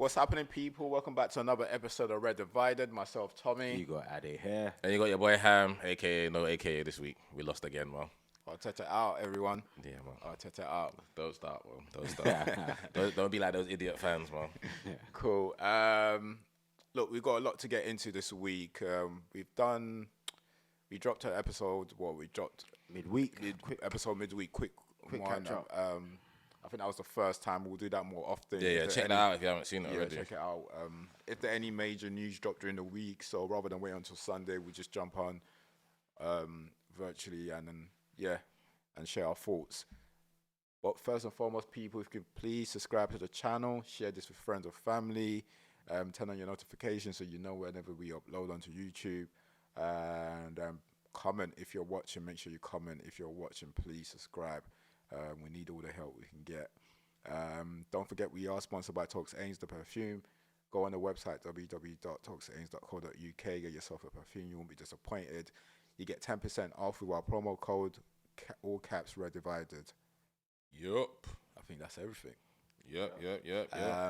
What's happening, people? Welcome back to another episode of Red Divided. Myself, Tommy. You got Ade here. And you got your boy Ham, aka no AKA this week. We lost again, man. Arteta out, everyone. Yeah, man. Arteta out. Don't start, man. Don't start. don't be like those idiot fans, man. Yeah. Cool. Look, we've got a lot to get into this week. We dropped an episode. We dropped Midweek. midweek. Quick one. catch up. I think that was the first time. We'll do that more often. Yeah, check that out if you haven't seen it already. Check it out. If there are any major news dropped during the week, so rather than wait until Sunday, we just jump on virtually and then, and share our thoughts. But first and foremost, people, if you could please subscribe to the channel, share this with friends or family, turn on your notifications so you know whenever we upload onto YouTube, and comment if you're watching. Make sure you comment if you're watching. Please subscribe. We need all the help we can get. Don't forget, we are sponsored by Talks Ains, the perfume. Go on the website, www.talksains.co.uk. Get yourself a perfume. You won't be disappointed. You get 10% off with our promo code, all caps, Red Divided. Yup. I think that's everything. Yep.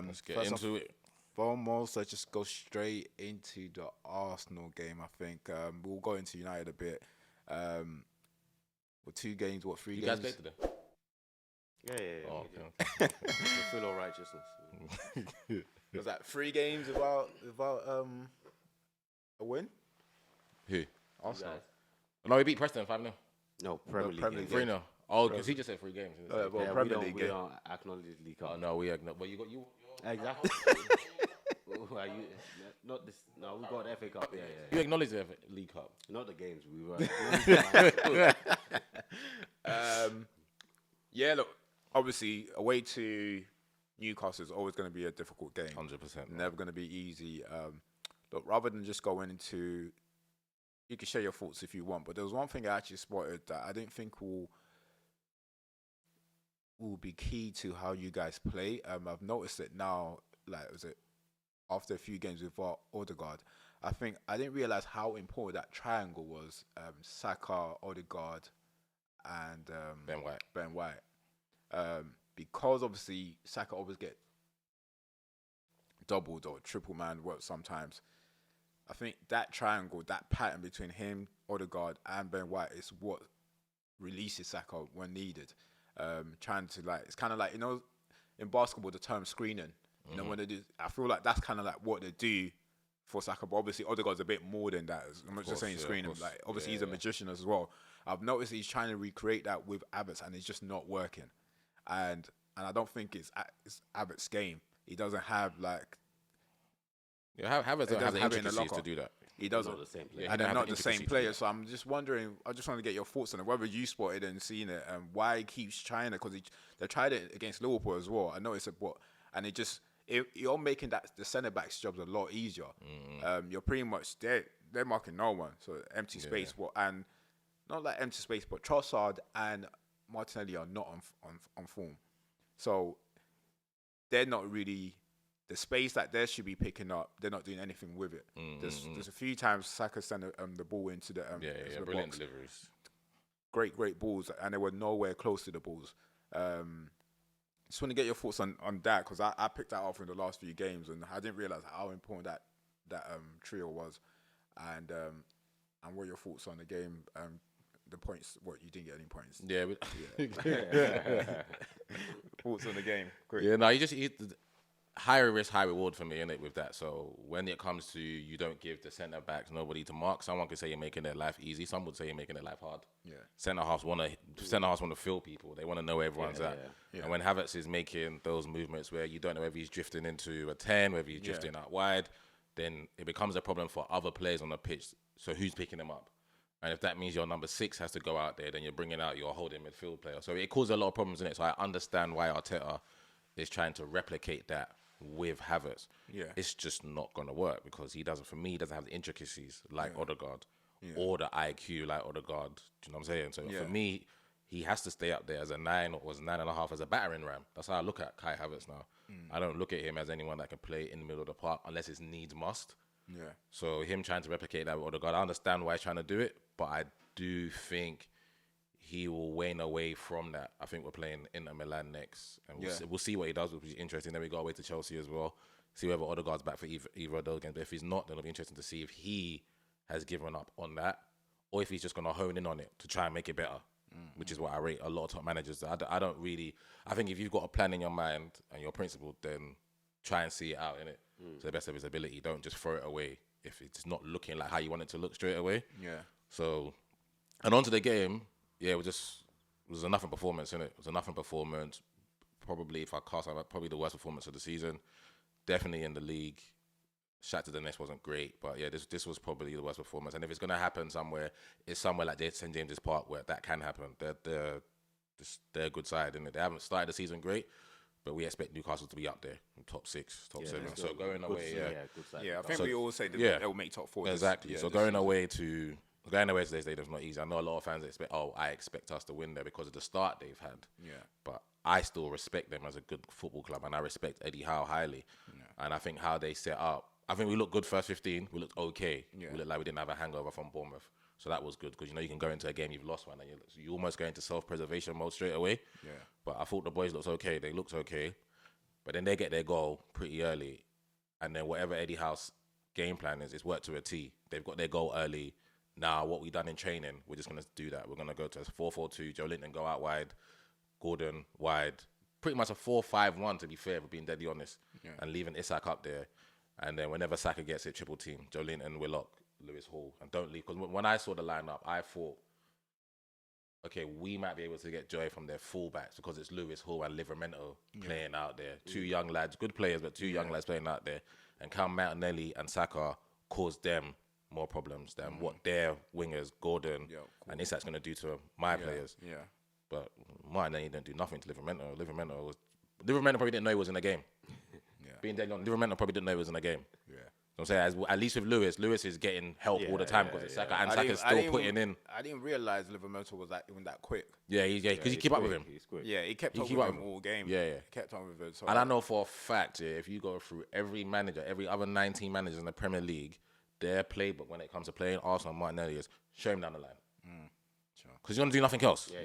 Let's get into it. Foremost, let's just go straight into the Arsenal game, I think. We'll go into United a bit. With 2 games, 3 You games? guys played today? Yeah. Oh, The full of righteousness. Was that 3 games without a win? Who? Arsenal. No, we beat Preston 5-0. No, Premier League. Premier League. 3-0. Oh, because he just said 3 games. Well, Yeah, Premier we League don't, game. we don't acknowledge League Oh, Cup. no, we acknowledge. But you got you. Exactly. Are you, not this. No, we got the FA Cup. Yeah. You acknowledge the League Cup. Not the games. We were. Yeah, look, obviously, away to Newcastle is always going to be a difficult game. 100%. Never going to be easy. Look, rather than just going into, you can share your thoughts if you want, but there was one thing I actually spotted that I didn't think will be key to how you guys play. I've noticed it now, after a few games with Odegaard. I think I didn't realize how important that triangle was. Saka, Odegaard, and Ben White. Because obviously Saka always get doubled or triple man work sometimes. I think that triangle, that pattern between him, Odegaard, and Ben White is what releases Saka when needed. Trying to it's kind of like, in basketball, the term screening. When they do, I feel like that's kind of like what they do for Saka. But obviously, Odegaard's a bit more than that. I'm not just saying screening. Like, obviously, he's a magician as well. I've noticed he's trying to recreate that with Havertz, and it's just not working. And I don't think it's Havertz's game. He doesn't have Havertz doesn't have the intricacies to do that. He doesn't. Not the same player. Yeah, And they're have not the the same intricacy to player. do that. So I'm just wondering, I just want to get your thoughts on it, whether you spotted it and seen it, and why he keeps trying it, because they tried it against Liverpool as well. I noticed it, and it just, you're making the centre-back's jobs a lot easier. You're pretty much, they're marking no one, so empty space. And not like empty space, but Trossard and Martinelli are not on form. So they're not really, the space that they should be picking up, they're not doing anything with it. There's a few times Saka sent the ball into the into the brilliant box. deliveries. Great balls, and they were nowhere close to the balls. Just want to get your thoughts on that, because I picked that up in the last few games, and I didn't realize how important that trio was, and what your thoughts on the game. The points, you didn't get any points. Yeah. Thoughts on the game, quick. Yeah, no, higher risk, high reward for me, innit, with that. So when it comes to, you don't give the centre backs nobody to mark. Someone could say you're making their life easy. Some would say you're making their life hard. Yeah. Centre halves want to feel people. They want to know where everyone's at. Yeah. And when Havertz is making those movements where you don't know whether he's drifting into a 10, whether he's drifting out wide, then it becomes a problem for other players on the pitch. So who's picking him up? And if that means your number 6 has to go out there, then you're bringing out your holding midfield player. So it causes a lot of problems in it. So I understand why Arteta is trying to replicate that with Havertz. Yeah. It's just not going to work, because he doesn't have the intricacies like Odegaard or the IQ like Odegaard. Do you know what I'm saying? So for me, he has to stay up there as a 9 or as 9.5 as a battering ram. That's how I look at Kai Havertz now. I don't look at him as anyone that can play in the middle of the park unless it's needs must. Yeah. So him trying to replicate that with Odegaard, I understand why he's trying to do it, but I do think he will wane away from that. I think we're playing Inter Milan next, and we'll see what he does, which is interesting. Then we go away to Chelsea as well. see whether Odegaard's back for either of those games. But if he's not, then it'll be interesting to see if he has given up on that, or if he's just going to hone in on it to try and make it better, which is what I rate a lot of top managers. I don't really. I think if you've got a plan in your mind and you're principled, then try and see it out in it to the best of his ability. Don't just throw it away if it's not looking like how you want it to look straight away. Yeah. So, and onto the game, it was a nothing performance, innit? It was a nothing performance. Probably, if I cast out, probably the worst performance of the season. Definitely in the league. Shakhtar Donetsk wasn't great, but yeah, this was probably the worst performance. And if it's gonna happen somewhere, it's somewhere like St James's Park where that can happen. They're a good side, and they haven't started the season great, but we expect Newcastle to be up there, top 6, top 7. So going away, good side. I think we all say that they'll make top 4. Exactly. So going away to today's stadium is not easy. I know a lot of fans I expect us to win there because of the start they've had. Yeah. But I still respect them as a good football club, and I respect Eddie Howe highly. Yeah. And I think how they set up, I think we looked good first 15. We looked okay. Yeah. We looked like we didn't have a hangover from Bournemouth. So that was good because, you can go into a game you've lost one and you almost go into self-preservation mode straight away. Yeah. But I thought the boys looked okay. They looked okay. But then they get their goal pretty early. And then whatever Eddie Howe's game plan is, it's worked to a T. They've got their goal early. Now, what we've done in training, we're just going to do that. We're going to go to a 4-4-2. Joe Linton go out wide. Gordon wide. Pretty much a 4-5-1, to be fair, if we're being deadly honest. Yeah. And leaving Isak up there. And then whenever Saka gets it, triple team. Joe Linton, Willock, Lewis Hall. And don't leave. Because when I saw the lineup, I thought, okay, we might be able to get joy from their fullbacks because it's Lewis Hall and Livramento playing out there. 2 young lads, good players, but 2 young lads playing out there. And Cal Martinelli and Saka caused them more problems than what their wingers, Gordon and Isak's going to do to my players. Yeah. But Martinelli didn't do nothing to Livramento. Livramento probably didn't know he was in the game. Being dead on, Livramento probably didn't know he was in the game. Yeah. I'm saying, at least with Lewis is getting help all the time because it's Saka, and Saka's still putting in. I didn't realize Livramento was even that quick. Yeah, because he kept up with him. He's quick. Yeah, he kept up with him all game. Yeah. He kept on with him. So and I know for a fact, if you go through every manager, every other 19 managers in the Premier League, their playbook when it comes to playing Arsenal and Martinelli is show him down the line. Because he's going to do nothing else. Yeah.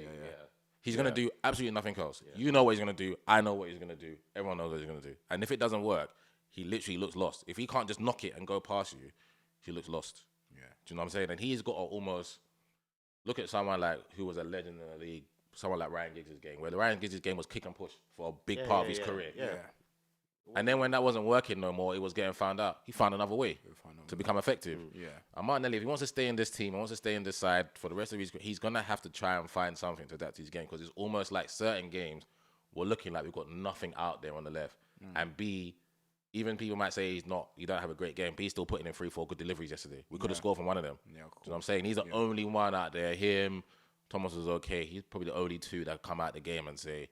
He's going to do absolutely nothing else. Yeah. You know what he's going to do. I know what he's going to do. Everyone knows what he's going to do. And if it doesn't work, he literally looks lost. If he can't just knock it and go past you, he looks lost. Yeah. Do you know what I'm saying? And he's got to almost look at someone like who was a legend in the league, someone like Ryan Giggs' game, where the Ryan Giggs' game was kick and push for a big part of his career. Yeah. And then when that wasn't working no more, it was getting found out. He found another way to become effective. And Martinelli, if he wants to stay in this team, he wants to stay in this side for the rest of his career, he's going to have to try and find something to adapt to his game because it's almost like certain games we're looking like we've got nothing out there on the left. And B, even people might say you don't have a great game, but he's still putting in 3-4 good deliveries yesterday. We could have scored from one of them. Yeah, cool. Do you know what I'm saying? He's the only one out there. Him, Thomas was okay. He's probably the only 2 that come out the game and say,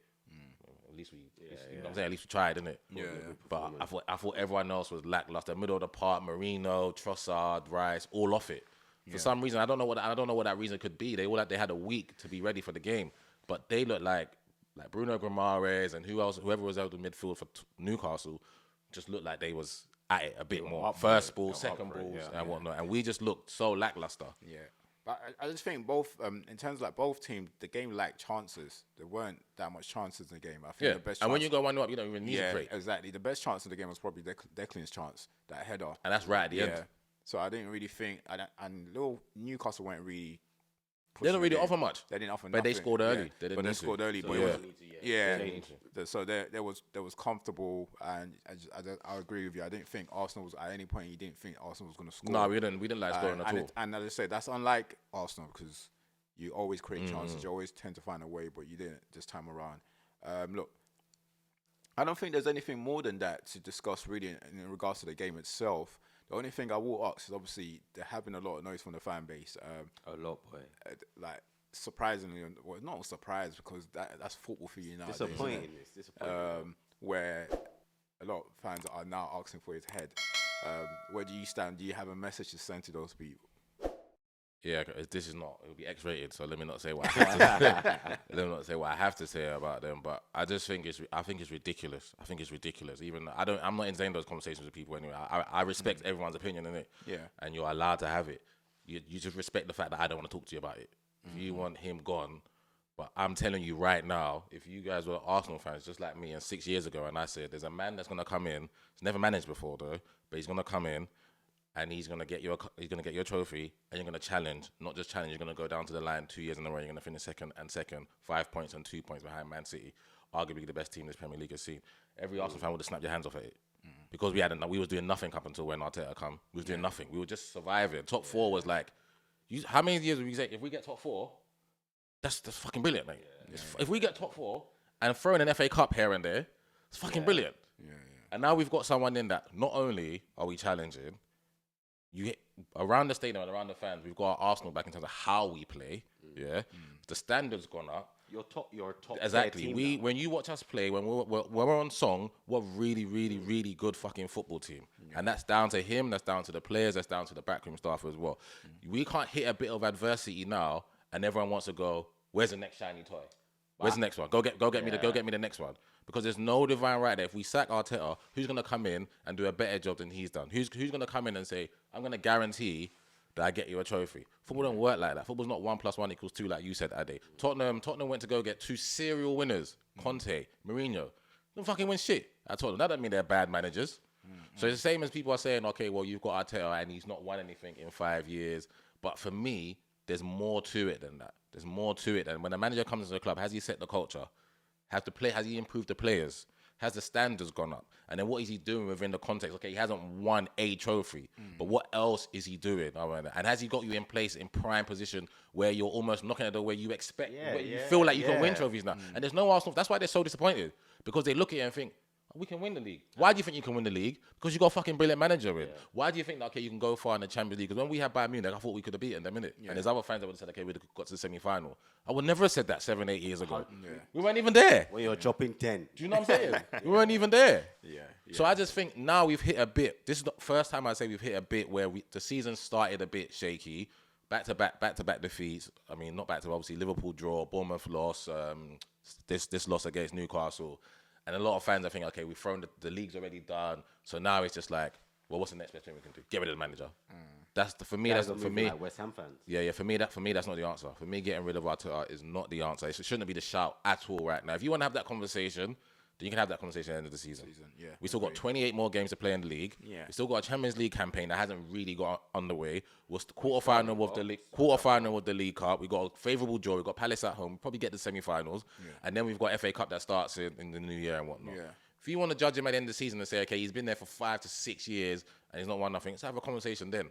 at least we, you know what I'm saying? At least we tried, didn't it? Yeah. But I thought everyone else was lackluster. Middle of the park, Marino, Trossard, Rice, all off it. For some reason, I don't know what that reason could be. They had a week to be ready for the game, but they looked like Bruno Guimaraes and whoever was out in midfield for Newcastle, just looked like they was at it a bit more. First ball, second balls, and whatnot, and we just looked so lackluster. Yeah. But I just think both, in terms of both teams, the game lacked chances. There weren't that much chances in the game. I think the best. And when you go 1-0 up, you don't even need to create. Exactly. The best chance in the game was probably Declan's chance, that header. And that's right at the end. So I didn't really think, and little Newcastle weren't really. They didn't really offer much. They didn't offer nothing. But they scored early. They scored early. So there was comfortable, and I agree with you. I didn't think Arsenal was, at any point, you didn't think Arsenal was going to score. No, we didn't like scoring at all. And as I said, that's unlike Arsenal because you always create chances. You always tend to find a way, but you didn't this time around. Look, I don't think there's anything more than that to discuss really in regards to the game itself. The only thing I will ask is obviously there have been a lot of noise from the fan base. A lot, boy. Surprisingly, well, not surprised because that's football for you now. Disappointing. Where a lot of fans are now asking for his head. Where do you stand? Do you have a message to send to those people? Yeah, this is not. It'll be X-rated, so let me not say what I have to say. Let me not say what I have to say about them. But I just think it's ridiculous. I think it's ridiculous. Even I'm not entertaining those conversations with people anyway. I respect everyone's opinion in it. Yeah. And you're allowed to have it. You just respect the fact that I don't want to talk to you about it. If you want him gone, But I'm telling you right now, if you guys were Arsenal fans just like me and 6 years ago, and I said there's a man that's gonna come in, he's never managed before though, but he's gonna come in and he's gonna get you a trophy, and you're gonna challenge, not just challenge, you're gonna go down to the line 2 years in a row, you're gonna finish second, 5 points and 2 points behind Man City, arguably the best team this Premier League has seen. Every Arsenal fan would have snapped your hands off at it. Because we was doing nothing up until when Arteta come. We was doing nothing. We were just surviving. Top four was like, how many years would we say if we get top four? That's fucking brilliant, mate. If we get top four and throw in an FA Cup here and there, it's fucking brilliant. And now we've got someone in that not only are we challenging, around the stadium and around the fans, we've got Arsenal back in terms of how we play. The standards gone up. Your top Exactly. team When you watch us play, when we're on song, we're really, really, really good fucking football team. And that's down to him, that's down to the players, that's down to the backroom staff as well. We can't hit a bit of adversity now and everyone wants to go, where's the next shiny toy? Where's the next one? Go get me the next one. Because there's no divine right there. If we sack Arteta, who's gonna come in and do a better job than he's done? Who's gonna come in and say, I'm gonna guarantee that I get you a trophy? Football don't work like that. Football's not 1 + 1 = 2, like you said, Ade. Tottenham went to go get 2 serial winners, Conte, Mourinho. Don't fucking win shit at Tottenham. That doesn't mean they're bad managers. So it's the same as people are saying, okay, well, you've got Arteta and he's not won anything in 5 years. But for me, there's more to it than that. There's more to it than when a manager comes into the club, has he set the culture? Has he improved the players? Has the standards gone up? And then what is he doing within the context? Okay, he hasn't won a trophy, but what else is he doing? And has he got you in place in prime position where you're almost knocking at the way you expect, where you feel like you can win trophies now? And there's no Arsenal. That's why they're so disappointed, because they look at it and think, we can win the league. Why do you think you can win the league? Because you got a fucking brilliant manager in. Why do you think that, okay, you can go far in the Champions League? Because when we had Bayern Munich, I thought we could have beaten them, innit? And there's other fans that would have said, okay, we'd have got to the semi-final. I would never have said that 7, 8 years ago. We weren't even there. when you're dropping 10. Do you know what I'm saying? We weren't even there. So I just think now we've hit a bit. This is the first time I say we've hit a bit where the season started a bit shaky. Back-to-back defeats. I mean, not back-to-back, obviously, Liverpool draw, Bournemouth loss, this loss against Newcastle. And a lot of fans are thinking, okay, we've thrown the league's already done. So now it's just like, well, what's the next best thing we can do? Get rid of the manager. For me. Like West Ham fans. Yeah. For me, that's not the answer. For me, getting rid of Arteta is not the answer. It shouldn't be the shout at all right now. If you want to have that conversation, then you can have that conversation at the end of the season. We still got 28 more games to play in the league. We still got a Champions League campaign that hasn't really got underway. We're the quarterfinal of the League Cup. We got a favourable draw. We got Palace at home. We'll probably get the semi-finals, and then we've got FA Cup that starts in the new year and whatnot. If you want to judge him at the end of the season and say, okay, he's been there for 5 to 6 years and he's not won nothing, let's have a conversation then.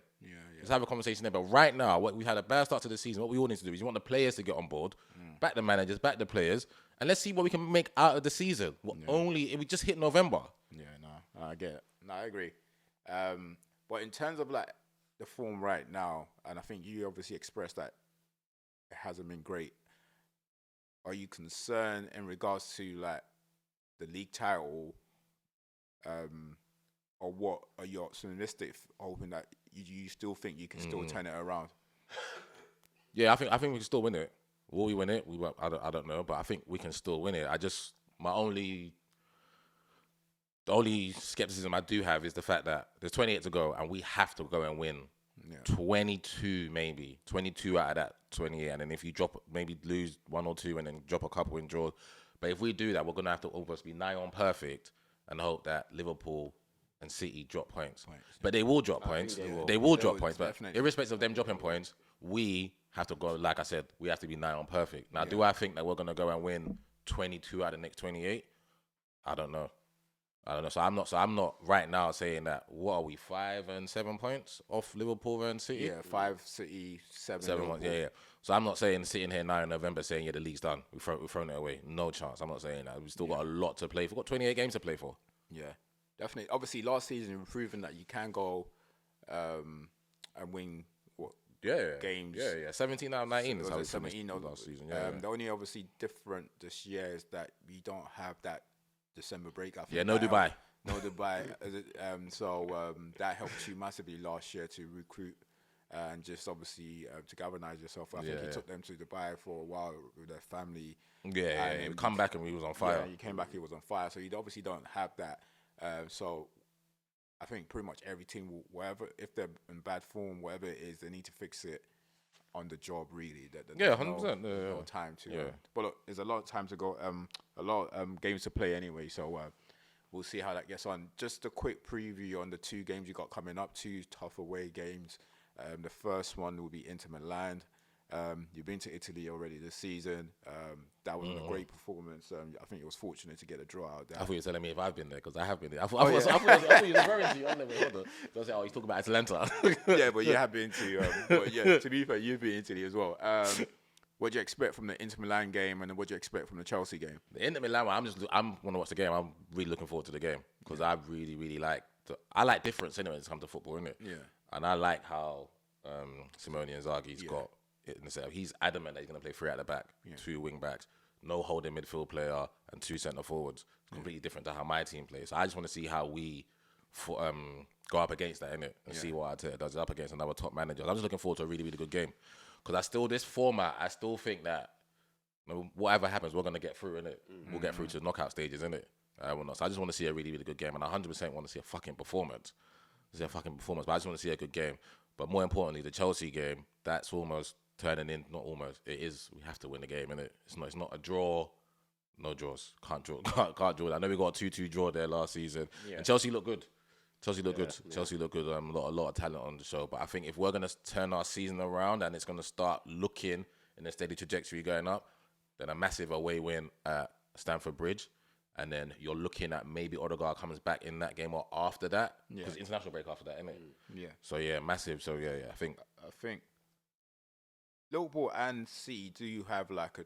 Let's have a conversation then. But right now, we had a bad start to the season. What we all need to do is you want the players to get on board, back the managers, back the players, and let's see what we can make out of the season. We just hit November. I get it. No, I agree. But in terms of like the form right now, and I think you obviously expressed that it hasn't been great. Are you concerned in regards to like the league title, or what? Are you optimistic, hoping that you still think you can still turn it around? Yeah, I think we can still win it. Will we win it? I don't know, but I think we can still win it. The only skepticism I do have is the fact that there's 28 to go and we have to go and win 22 maybe, 22 out of that 28, and then if you maybe lose 1 or 2 and then drop a couple in draws. But if we do that, we're going to have to almost be nigh on perfect and hope that Liverpool and City drop points. But they will drop points. They will drop points. But irrespective of them dropping points, we have to go, like I said, we have to be nigh on perfect. Now, do I think that we're going to go and win 22 out of the next 28? I don't know. So I'm not right now saying that. What are we, 5 and 7 points off Liverpool and City? Yeah, 5 City, 7 points. Yeah. So I'm not sitting here now in November saying the league's done. We've thrown it away. No chance. I'm not saying that. We've still got a lot to play for. We've got 28 games to play for. Yeah, definitely. Obviously, last season you've proven that you can go and win games. Yeah. 17 out of 19 is how we 17 finished last season. The only obviously different this year is that we don't have that December break. I think no Dubai. No Dubai. So that helped you massively last year to recruit and just obviously to galvanize yourself. I think you took them to Dubai for a while with their family. Yeah. We come back and we was on fire. Yeah, you came back, he was on fire. So you obviously don't have that. So I think pretty much every team, whatever, if they're in bad form, whatever it is, they need to fix it on the job really. That Yeah, there's 100%. no time to. Yeah. But look, there's a lot of time to go. A lot of games to play anyway. So we'll see how that gets on. Just a quick preview on the 2 games you got coming up. 2 tough away games. The first one will be Inter Milan. You've been to Italy already this season. That was a great performance. I think it was fortunate to get a draw out there. I thought you were telling me if I've been there, because I have been there. I thought you were referring to you. I'm like, wait, hold on. Don't say, oh, he's talking about Atalanta. Yeah, but you have been to. But yeah, to be fair, you've been to Italy as well. What do you expect from the Inter Milan game, and then what do you expect from the Chelsea game? The Inter Milan one, I'm going to watch the game. I'm really looking forward to the game because I really, really I like difference anyway when it comes to football, innit? Yeah. And I like how Simone Inzaghi's got it in the setup. He's adamant that he's going to play 3 at the back, 2 wing backs, no holding midfield player, and 2 centre forwards. Completely different to how my team plays. So I just want to see how we go up against that, innit? And see what Arteta does up against another top manager. I'm just looking forward to a really, really good game. Because this format, I still think that whatever happens, we're going to get through, innit? We'll get through to the knockout stages, innit? So I just want to see a really, really good game. And I 100% want to see a fucking performance. But I just want to see a good game. But more importantly, the Chelsea game, that's almost turning in, not almost, it is, we have to win the game, innit? It's not a draw, no draws. Can't draw. Can't draw. I know we got a 2-2 draw there last season. Yeah. And Chelsea looked good. Chelsea look good. A lot of talent on the show. But I think if we're going to turn our season around and it's going to start looking in a steady trajectory going up, then a massive away win at Stamford Bridge. And then you're looking at maybe Odegaard comes back in that game or after that. Because international break after that, isn't it? Yeah. So, yeah, massive. So, yeah. I think Liverpool and City do have like a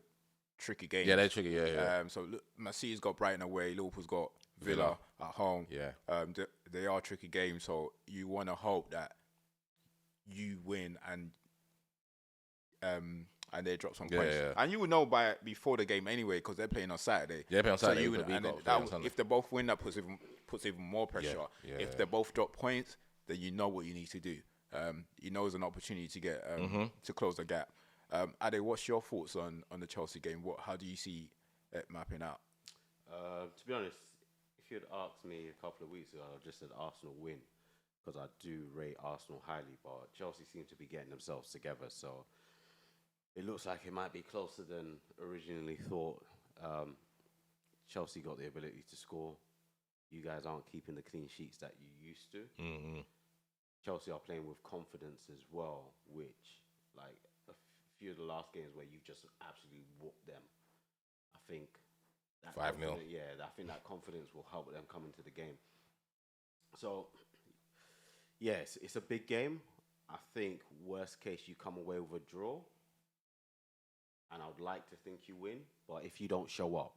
tricky game. Yeah, they're tricky, yeah. So Man City's got Brighton away. Liverpool's got Villa at home. Yeah. They are tricky games, so you want to hope that you win and they drop some points. Yeah. And you will know before the game anyway because they're playing on Saturday. Yeah, playing on Saturday. So if they both win, that puts even more pressure. If they both drop points, then you know what you need to do. You know it's an opportunity to get to close the gap. Ade, what's your thoughts on the Chelsea game? How do you see it mapping out? To be honest, if you'd asked me a couple of weeks ago, I would just said Arsenal win because I do rate Arsenal highly, but Chelsea seem to be getting themselves together, so it looks like it might be closer than originally thought. Chelsea got the ability to score. You guys aren't keeping the clean sheets that you used to. Mm-hmm. Chelsea are playing with confidence as well, which, like a few of the last games where you just absolutely whooped them, I think 5-0. Yeah, I think that confidence will help them come into the game. So, yes, it's a big game. I think worst case you come away with a draw, and I would like to think you win. But if you don't show up,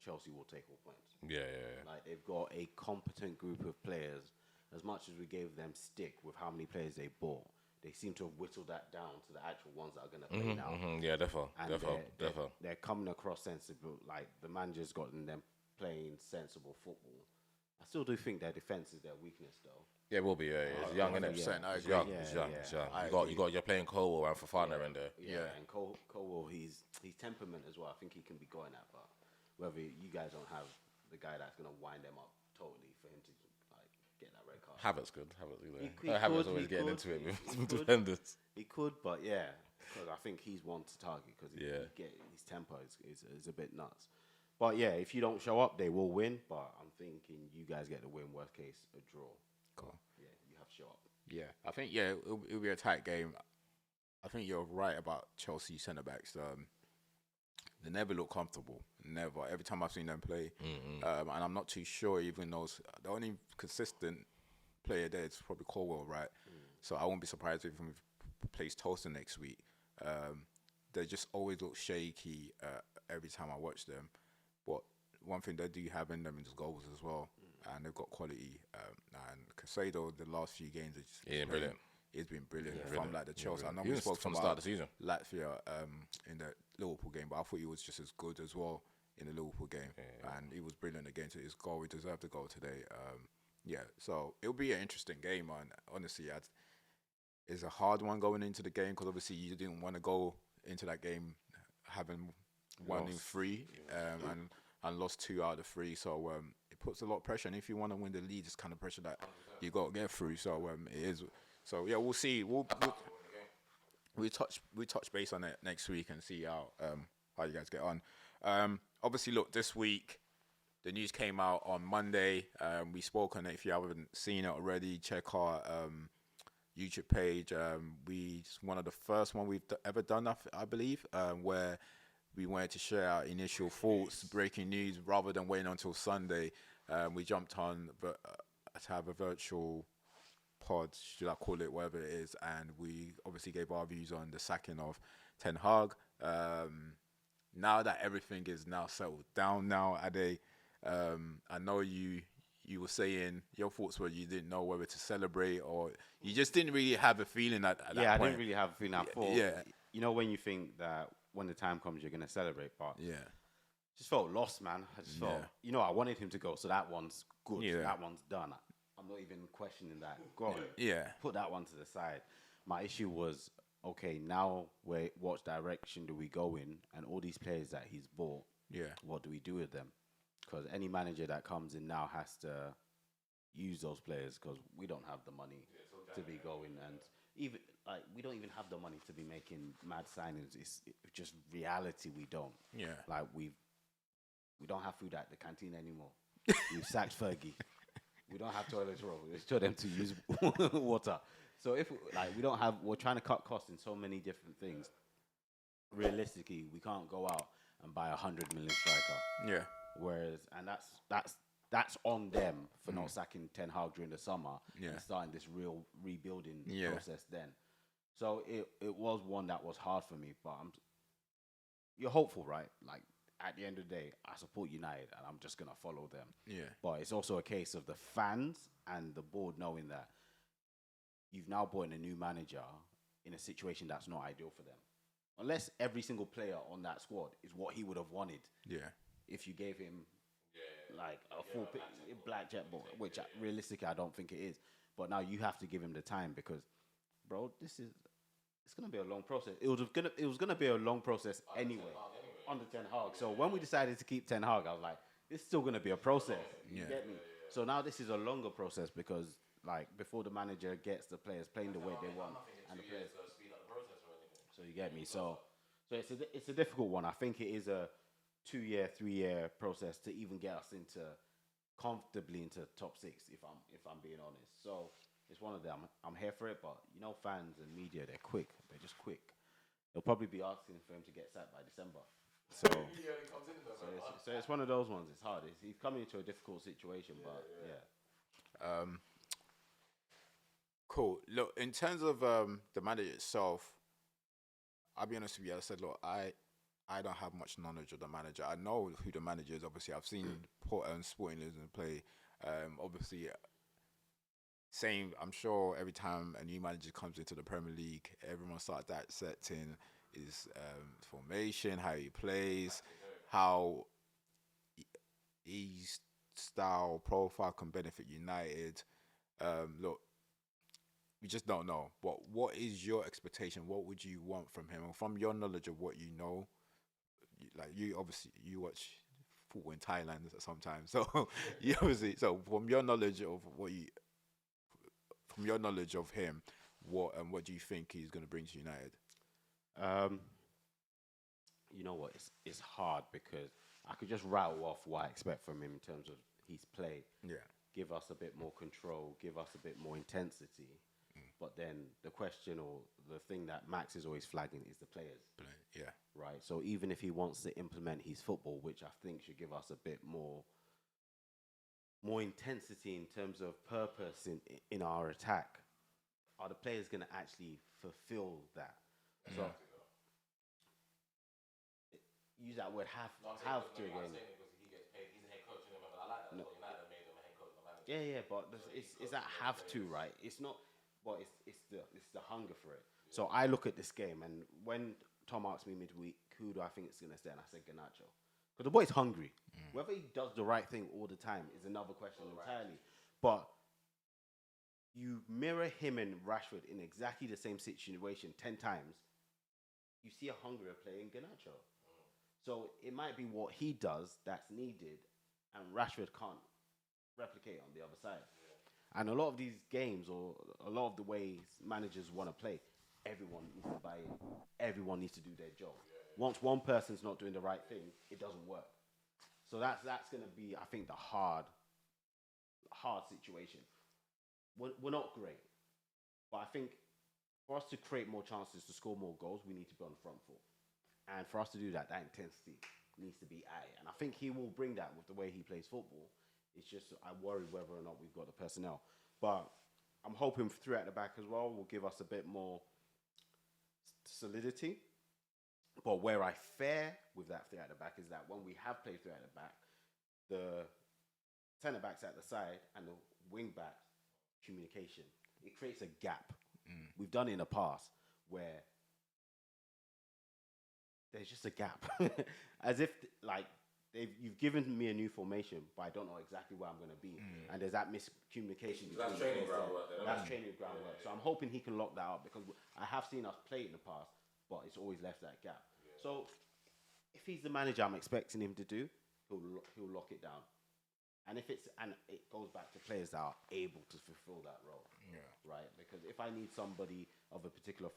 Chelsea will take all points. Yeah. Like they've got a competent group of players. As much as we gave them stick with how many players they bought, they seem to have whittled that down to the actual ones that are going to play now. Yeah, definitely. They're coming across sensible. Like the manager's gotten them playing sensible football. I still do think their defense is their weakness, though. Yeah, it will be. It's young, innit? It's young. You're playing Cole and Fofana in there. Yeah, and Cole, he's temperament as well. I think he can be going at, but whether you guys don't have the guy that's going to wind them up totally for him to get that red card. Havertz good. Havertz always getting into it with defenders. He could, but because I think he's one to target because his tempo is a bit nuts. But yeah, if you don't show up, they will win. But I'm thinking you guys get the win. Worst case, a draw. Cool. Yeah, you have to show up. Yeah, I think it'll be a tight game. I think you're right about Chelsea centre backs. They never look comfortable. Never. Every time I've seen them play, and I'm not too sure. Even those, the only consistent player there is probably Colwell, right? So I won't be surprised if he plays Tosin next week. They just always look shaky every time I watch them. But one thing they do have in them is goals as well, and they've got quality. And Casado, the last few games, brilliant. He's been brilliant from like the Chelsea. I know we spoke from the about start of the season. Latvia in the Liverpool game, but I thought he was just as good as well in the Liverpool game, and he was brilliant against his goal. He deserved the goal today. So it'll be an interesting game, and honestly, it's a hard one going into the game because obviously you didn't want to go into that game having won in 3 and lost 2 out of 3. So it puts a lot of pressure, and if you want to win the league, it's kind of pressure that you got to get through. So it is. So yeah, we'll see. we touch base on it next week and see how you guys get on. Obviously, look, this week the news came out on Monday. We spoke on it. If you haven't seen it already, check our YouTube page. It's one of the first one we've ever done, I believe, where we wanted to share our initial thoughts, breaking news, rather than waiting until Sunday. We jumped on to have a virtual pod, should I call it, whatever it is, and we obviously gave our views on the sacking of Ten Hag. Now that everything is now settled down Ade, I know you were saying your thoughts were you didn't know whether to celebrate or you just didn't really have a feeling at that point. I didn't really have a feeling. I thought, yeah. You know, when you think that when the time comes you're going to celebrate, but Yeah. just felt lost, man. I just felt, you know, I wanted him to go, so that one's good. Yeah. That one's done. I'm not even questioning that. Go on. Yeah. Put that one to the side. My issue was, okay, now what direction do we go in? And all these players that he's bought, what do we do with them? Because any manager that comes in now has to use those players because we don't have the money to be going. And even like we don't even have the money to be making mad signings. It's just reality. We don't. Yeah. Like we don't have food at the canteen anymore. We've sacked Fergie. We don't have toilet roll. It's for them to use water. So if we don't have, we're trying to cut costs in so many different things. Realistically, we can't go out and buy 100 million striker. Yeah. Whereas, and that's on them for not sacking Ten Hag during the summer and starting this real rebuilding process then. So it was one that was hard for me, but you're hopeful, right? Like at the end of the day, I support United and I'm just gonna follow them. Yeah. But it's also a case of the fans and the board knowing that you've now brought in a new manager in a situation that's not ideal for them. Unless every single player on that squad is what he would have wanted. Yeah. If you gave him like a full black jet ball, which realistically I don't think it is. But now you have to give him the time because, bro, it's gonna be a long process. It was gonna be a long process anyway under Ten Hag. So when we decided to keep Ten Hag, I was like, it's still gonna be a process. You get me? So now this is a longer process because like before the manager gets the players playing the way they want and the players. So you get me? So it's a difficult one. I think it is a 2-year, 3-year process to even get us comfortably into top 6. If I'm being honest, so it's one of them. I'm here for it, but you know, fans and media, they're quick. They're just quick. They'll probably be asking for him to get sacked by December. So it's one of those ones. It's hard. He's coming into a difficult situation, but yeah. Cool. Look, in terms of the manager itself, I'll be honest with you. I said, look, I don't have much knowledge of the manager. I know who the manager is. Obviously, I've seen Sporting Lisbon play. Obviously, same. I'm sure every time a new manager comes into the Premier League, everyone starts dissecting his formation, how he plays, how his style profile can benefit United. Look, we just don't know. What is your expectation? What would you want from him? And from your knowledge of what you know, like you obviously you watch football in Thailand sometimes, so you obviously from your knowledge of him, what do you think he's going to bring to United? You know what? It's hard because I could just rattle off what I expect from him in terms of his play. Yeah. Give us a bit more control. Give us a bit more intensity. But then the question or the thing that Max is always flagging is the players. Yeah. Right. So even if he wants to implement his football, which I think should give us a bit more intensity in terms of purpose in our attack, are the players going to actually fulfill that? So use that word have to again. Yeah, but it's that have to, right? It's not, but it's the hunger for it. So I look at this game, and when Tom asked me midweek, who do I think is going to stay, and I said Garnacho, because the boy's hungry. Whether he does the right thing all the time is another question entirely. But you mirror him and Rashford in exactly the same situation 10 times, you see a hungrier player in Garnacho. So it might be what he does that's needed, and Rashford can't replicate on the other side. And a lot of these games, or a lot of the ways managers want to play, everyone needs to buy in. Everyone needs to do their job. Once one person's not doing the right thing, it doesn't work. So that's going to be, I think, the hard situation. We're not great, but I think for us to create more chances to score more goals, we need to be on the front foot. And for us to do that, that intensity needs to be high. And I think he will bring that with the way he plays football. It's just I worry whether or not we've got the personnel. But I'm hoping three at the back as well will give us a bit more solidity. But where I fare with that three at the back is that when we have played three at the back, the centre backs at the side and the wing back communication, it creates a gap. We've done it in the past where there's just a gap, as if like you've given me a new formation, but I don't know exactly where I'm going to be, and there's that miscommunication. So that's training groundwork. That's training groundwork. So I'm hoping he can lock that up because I have seen us play it in the past, but it's always left that gap. Yeah. So if he's the manager I'm expecting him to do, he'll lock it down. And it goes back to players that are able to fulfill that role, right? Because if I need somebody of a particular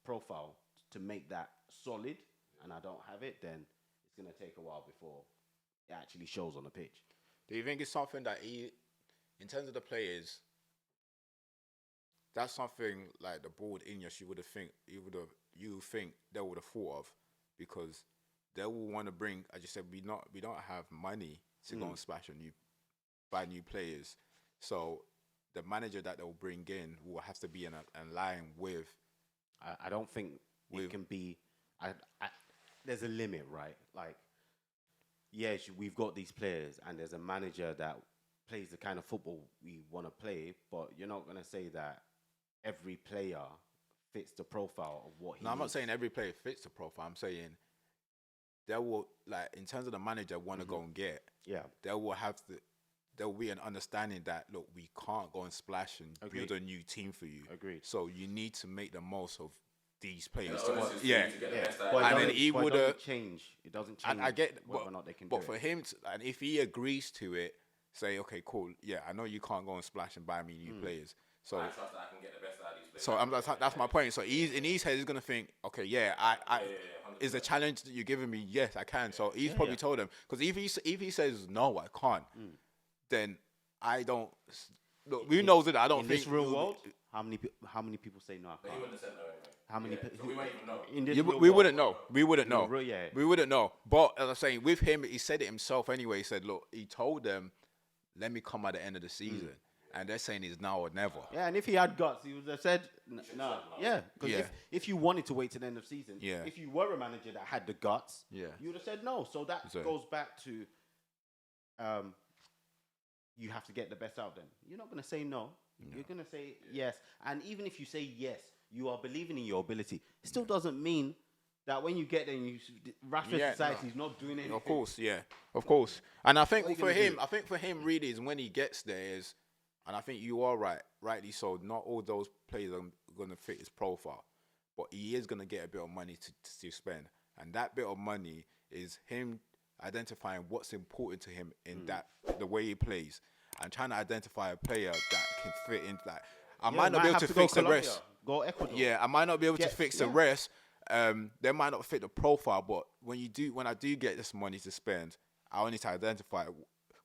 profile to make that solid, and I don't have it, then it's going to take a while before it actually shows on the pitch. Do you think it's something that in terms of the players, that's something like the board in you think they would have thought of, because they will want to bring. I just said we don't have money to go and splash buy new players, so the manager that they'll bring in will have to be in line with. I don't think it can be. There's a limit, right? Like, yes, we've got these players, and there's a manager that plays the kind of football we want to play, but you're not going to say that every player fits the profile of what he needs. I'm not saying every player fits the profile. I'm saying they will, like, in terms of the manager want to go and get, they will have there will be an understanding that, look, we can't go and splash and build a new team for you. Agreed. So you need to make the most of these players. But then he would change. It doesn't change. And I get whether or not they can do but for him, and if he agrees to it, say, okay, cool, yeah, I know you can't go and splash and buy me new players. So I trust that I can get the best out of these players. So that's my point. So in his head, he's gonna think, okay, is the challenge that you're giving me? Yes, I can. So he's probably told him, because if he says no, I can't, then I don't. Look, we know that I don't think in this real world. How many people say no? I can't. But he wouldn't have said no anyway. How many? So we won't even know. In this we wouldn't know. We wouldn't know. Yeah. We wouldn't know. But as I'm saying, with him, he said it himself anyway. He said, look, he told them, let me come at the end of the season. And they're saying it's now or never. Yeah, and if he had guts, he would have said no. Yeah, because if you wanted to wait till the end of season, if you were a manager that had the guts, you would have said no. So that goes back to you have to get the best out of them. You're not going to say no. You're going to say yes. And even if you say yes, you are believing in your ability. It still doesn't mean that when you get there, Rashford society is not doing anything. Of course. And I think for him, really, is when he gets there is, and I think you are rightly so. Not all those players are going to fit his profile, but he is going to get a bit of money to spend, and that bit of money is him identifying what's important to him in the way he plays, and trying to identify a player that can fit in that. I might not be able to fix the rest. Go Ecuador. Yeah, I might not be able to fix the rest. They might not fit the profile, but when I do get this money to spend, I only need to identify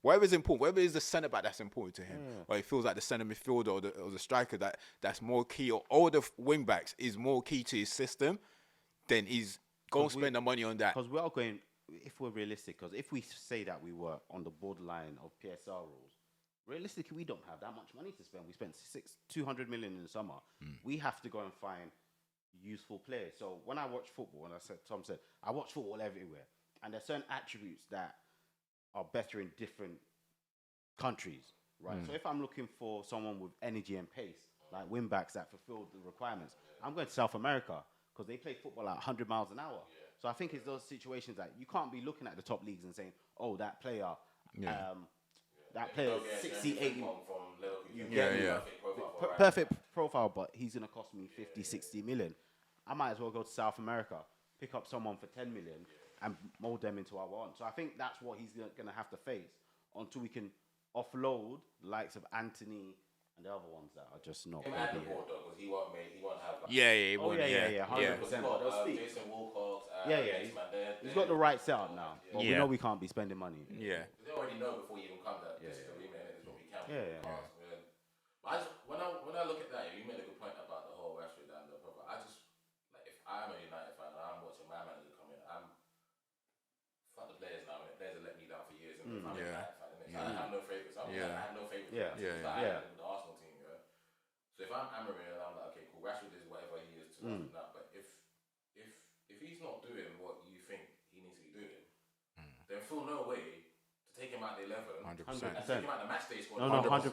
whatever is important, whatever is the centre back that's important to him, or he feels like the centre midfielder or the striker that's more key, or the wing backs is more key to his system, then he's going to spend the money on that. Because we are going, if we're realistic, because if we say that we were on the borderline of PSR rules, realistically, we don't have that much money to spend. We spent 200 million in the summer. We have to go and find useful players. So when I watch football, and Tom said, I watch football everywhere, and there's certain attributes that are better in different countries, right? So if I'm looking for someone with energy and pace, like wing backs that fulfill the requirements, I'm going to South America because they play football at 100 miles an hour. So I think it's those situations that you can't be looking at the top leagues and saying, oh, that player, that player 60, 80. Perfect profile, but he's going to cost me 50, 60 million. I might as well go to South America, pick up someone for 10 million and mold them into our own. So I think that's what he's going to have to face until we can offload the likes of Anthony And the other ones that are just not Him going to and be the here. board though, because he won't have. Like, Yeah, Oh, yeah, 100%. Because But they'll speak. Jason Wilcox. Yeah. He's got the right setup now. But we Yeah. know we can't be spending money. Yeah. They already know before you even come that this is the remit and it's what we can. Yeah. But when I look at that, you made a good point about the whole Rashford and the proper. I just like if I'm a United fan and I'm watching my manager come in, I'm fuck the players now. The players have let me down for years. And I'm a United fan, innit? So I have no favourites. I have no favourites. Yeah. With the Arsenal team, yeah. So if I'm Amorim and I'm like, okay, cool, Rashford is whatever he is to us now. But if he's not doing what you think he needs to be doing, then feel no way to take him out the 11. 100%. And take him out the match day squad. No, 100%.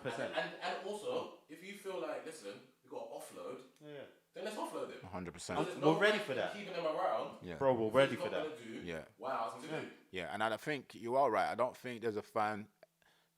And also, if you feel like, listen, we got to offload, then let's offload him. 100%. We're ready for that. Keeping him around. Yeah. Bro, we're ready for that. What else to do? Yeah, and I think you are right. I don't think there's a fan.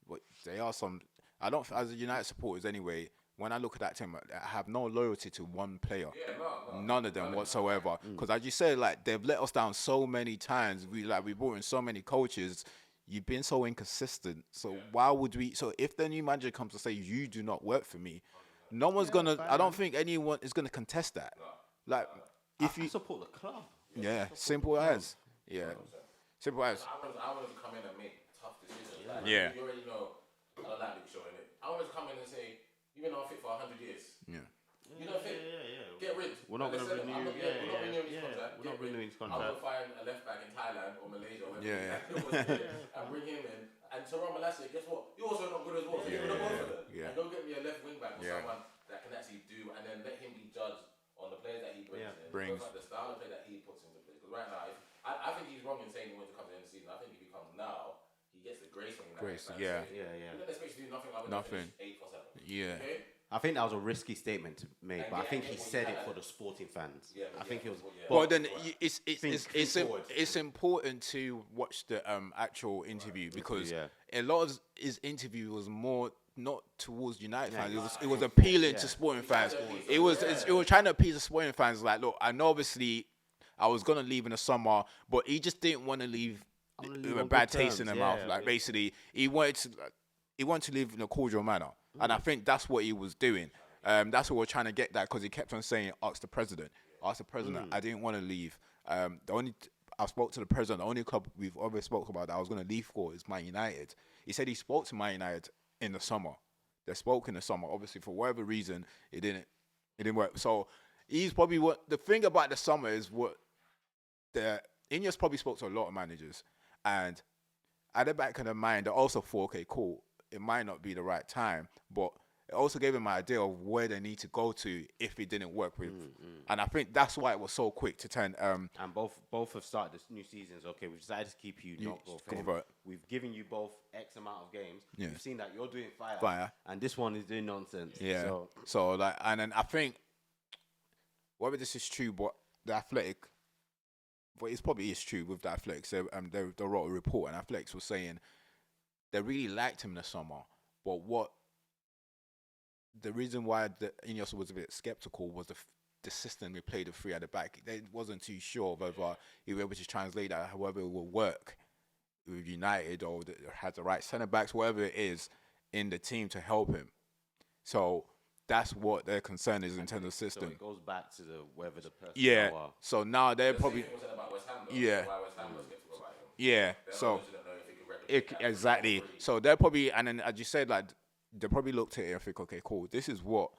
But there are some. I don't. As a United supporters, anyway. When I look at that team, I have no loyalty to one player. Yeah, None of them whatsoever. Because as you said, like they've let us down so many times. We brought in so many coaches. You've been so inconsistent. So why would we? So if the new manager comes to say you do not work for me, no one's gonna. I don't think anyone is gonna contest that. Like if you support the club. Yeah, simple as. Yeah, simple as. I wanted to come in and make tough decisions. Like, Yeah. You already know. I don't like Luke Shaw, innit? I wanted to come in and say, you've been unfit for 100 years. Yeah. You don't think? Get rid. We're not going to renew. We're not renewing his contract. We're not renewing his I'm contract. going to find a left back in Thailand or Malaysia or and bring him in. And Tyrone Malacia, guess what? You're also not good as well. So you're going to go for them. Yeah. And go get me a left wing back or someone that can actually do, and then let him be judged on the players that he brings in. Like the style of play that he puts into play. Because right now, I think he's wrong in saying he wants to come to the end of the season. I think if he comes now, he gets the grace from United. Yeah. You don't expect to do nothing like Nothing. 8 or 7. Yeah. Okay? I think that was a risky statement to make, but I think he said it for the sporting fans. I think it was. Well, then it's important to watch the actual interview because a lot of his interview was more not towards United fans. It was appealing to sporting fans. It was trying to appeal to sporting fans. Like, look, I know obviously I was gonna leave in the summer, but he just didn't want to leave with a bad taste in the mouth. Like basically, he wanted to live in a cordial manner, and I think that's what he was doing. That's what we're trying to get that because he kept on saying, "Ask the president." I didn't want to leave. I spoke to the president. The only club we've ever spoke about that I was going to leave for is Man United. He said he spoke to Man United in the summer. They spoke in the summer. Obviously, for whatever reason, it didn't work. So he's probably the thing about the summer is what Ineos probably spoke to a lot of managers, and at the back of their mind, they also thought, okay, cool, it might not be the right time, but it also gave them an idea of where they need to go to if it didn't work with. And I think that's why it was so quick to turn. And both have started this new seasons. Okay, we've decided to keep you, not go for him. We've given you both X amount of games. Yeah. You've seen that you're doing fire, and this one is doing nonsense. Yeah. So like, and then I think whether this is true, but the Athletic, but it probably is true with the Athletics. They wrote a report, and Athletics was saying they really liked him in the summer, but the reason why the Ineos was a bit skeptical was the system we played the 3 at the back. They wasn't too sure whether he was able to translate that, however it will work with United or had the right centre backs, whatever it is in the team to help him. So that's what their concern is in terms of system. So it goes back to whether the person. Yeah. So now they're probably. About West Ham, yeah. Why West Ham was skeptical about him. Yeah. So exactly. So they're probably, and then as you said, like they probably looked at it and think, okay, cool, this is what